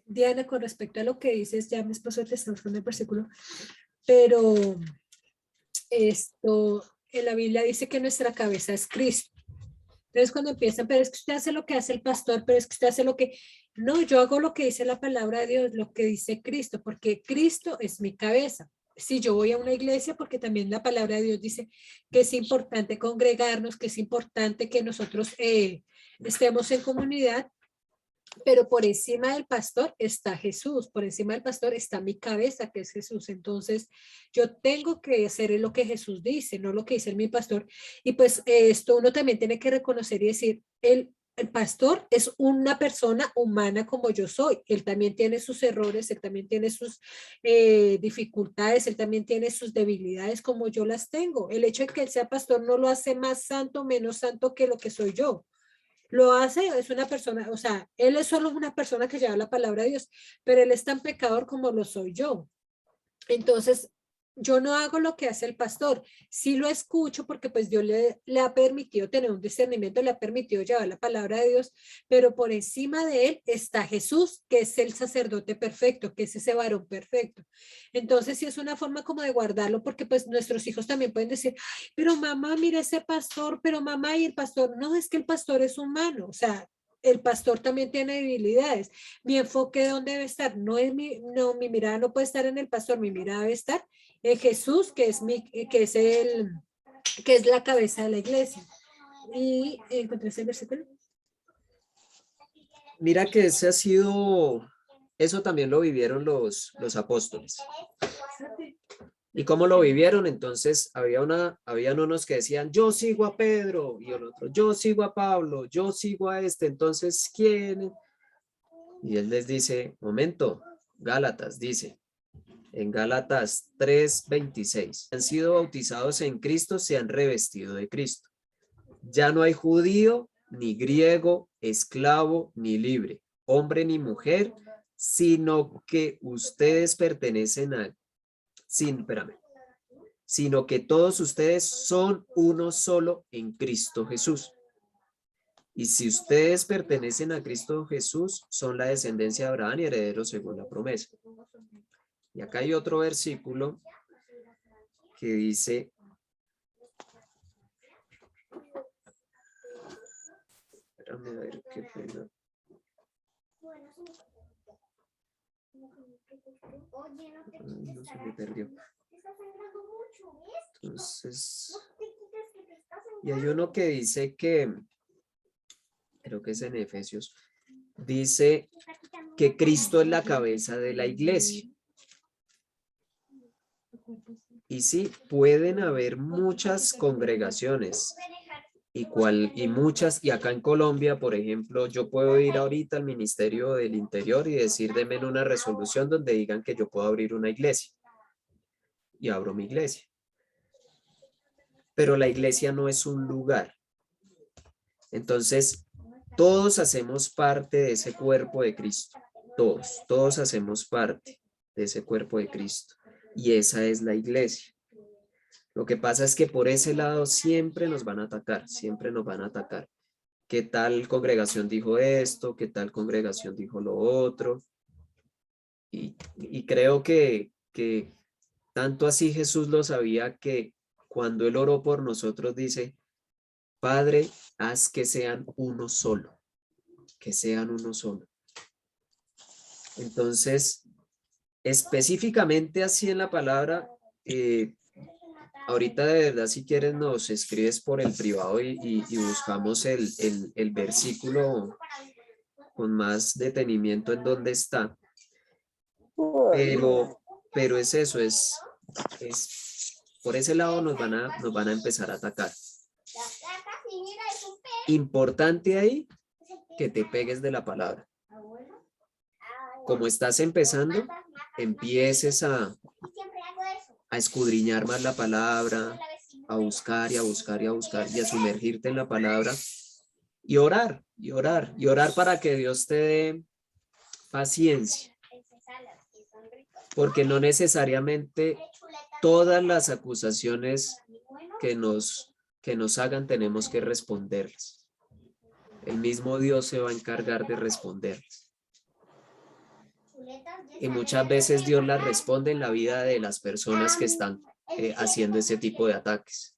Diana, con respecto a lo que dices, ya mi esposo te está buscando el versículo, pero esto en la Biblia dice que nuestra cabeza es Cristo. Entonces cuando empiezan, pero es que usted hace lo que hace el pastor, pero es que usted hace lo que... No, yo hago lo que dice la palabra de Dios, lo que dice Cristo, porque Cristo es mi cabeza. Si yo voy a una iglesia, porque también la palabra de Dios dice que es importante congregarnos, que es importante que nosotros estemos en comunidad, pero por encima del pastor está Jesús, por encima del pastor está mi cabeza, que es Jesús. Entonces, yo tengo que hacer lo que Jesús dice, no lo que dice mi pastor. Y pues esto uno también tiene que reconocer y decir, el pastor es una persona humana como yo soy. Él también tiene sus errores, él también tiene sus dificultades, él también tiene sus debilidades como yo las tengo. El hecho de que él sea pastor no lo hace más santo, menos santo que lo que soy yo. Lo hace, es una persona, o sea, él es solo una persona que lleva la palabra de Dios, pero él es tan pecador como lo soy yo. Entonces, yo no hago lo que hace el pastor, sí lo escucho porque pues Dios le ha permitido tener un discernimiento, le ha permitido llevar la palabra de Dios, pero por encima de él está Jesús, que es el sacerdote perfecto, que es ese varón perfecto. Entonces sí es una forma como de guardarlo, porque pues nuestros hijos también pueden decir, "Ay, pero mamá, mira ese pastor, pero mamá y el pastor", no, es que el pastor es humano, o sea, el pastor también tiene debilidades. Mi enfoque, ¿dónde debe estar? Mi mirada no puede estar en el pastor, mi mirada debe estar Jesús, que es la cabeza de la iglesia. Y encontré ese versículo. Mira que eso también lo vivieron los apóstoles. ¿Y cómo lo vivieron? Entonces habían unos que decían, yo sigo a Pedro, y el otro, yo sigo a Pablo, yo sigo a este, entonces, ¿quién? Y él les dice, momento, Gálatas dice, en Gálatas 3:26, han sido bautizados en Cristo, se han revestido de Cristo. Ya no hay judío, ni griego, esclavo, ni libre, hombre ni mujer, sino que ustedes pertenecen sino que todos ustedes son uno solo en Cristo Jesús. Y si ustedes pertenecen a Cristo Jesús, son la descendencia de Abraham y herederos según la promesa. Y acá hay otro versículo que dice, espérame a ver qué pena. No se me perdió. Entonces, y hay uno que dice que, creo que es en Efesios, dice que Cristo es la cabeza de la iglesia. Y sí, pueden haber muchas congregaciones y acá en Colombia, por ejemplo, yo puedo ir ahorita al Ministerio del Interior y decir, denme una resolución donde digan que yo puedo abrir una iglesia. Y abro mi iglesia. Pero la iglesia no es un lugar. Entonces, todos hacemos parte de ese cuerpo de Cristo. Todos hacemos parte de ese cuerpo de Cristo. Y esa es la iglesia. Lo que pasa es que por ese lado siempre nos van a atacar, siempre nos van a atacar. ¿Qué tal congregación dijo esto? ¿Qué tal congregación dijo lo otro? Y creo que tanto así Jesús lo sabía que cuando Él oró por nosotros dice, Padre, haz que sean uno solo, que sean uno solo. Entonces, específicamente así en la palabra, ahorita de verdad si quieres nos escribes por el privado y buscamos el versículo con más detenimiento en dónde está. Pero es eso, es por ese lado nos van a empezar a atacar. Importante ahí que te pegues de la palabra. Como estás empezando, empieces a escudriñar más la palabra, a buscar y a buscar y a buscar y a sumergirte en la palabra y orar para que Dios te dé paciencia. Porque no necesariamente todas las acusaciones que nos hagan tenemos que responderlas. El mismo Dios se va a encargar de responderlas. Y muchas veces Dios las responde en la vida de las personas que están haciendo ese tipo de ataques.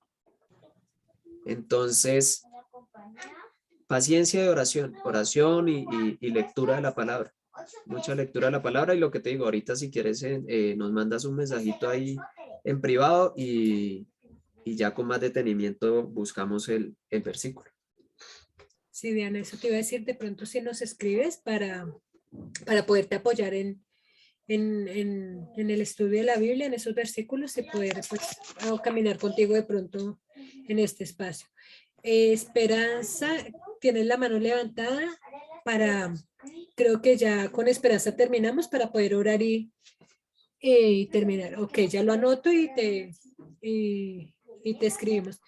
Entonces, paciencia y oración y lectura de la palabra. Mucha lectura de la palabra y lo que te digo, ahorita si quieres nos mandas un mensajito ahí en privado y ya con más detenimiento buscamos el versículo. Sí, Diana, eso te iba a decir, de pronto si nos escribes para poderte apoyar en el estudio de la Biblia, en esos versículos, y poder pues caminar contigo de pronto en este espacio. Esperanza, tienes la mano levantada creo que ya con Esperanza terminamos para poder orar y terminar. Ok, ya lo anoto y te escribimos.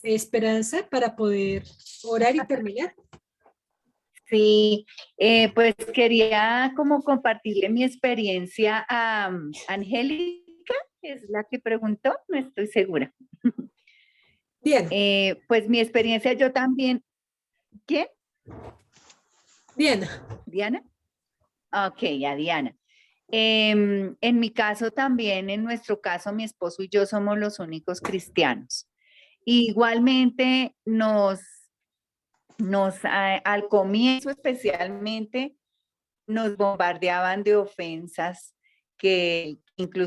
Esperanza para poder orar y terminar. Sí, pues quería como compartirle mi experiencia a Angélica. es la que preguntó, no estoy segura. Bien, Pues mi experiencia, yo también. ¿Quién? bien. ¿Diana? Ok, a Diana. En mi caso también, en nuestro caso, mi esposo y yo somos los únicos cristianos. Igualmente al comienzo especialmente, nos bombardeaban de ofensas que incluso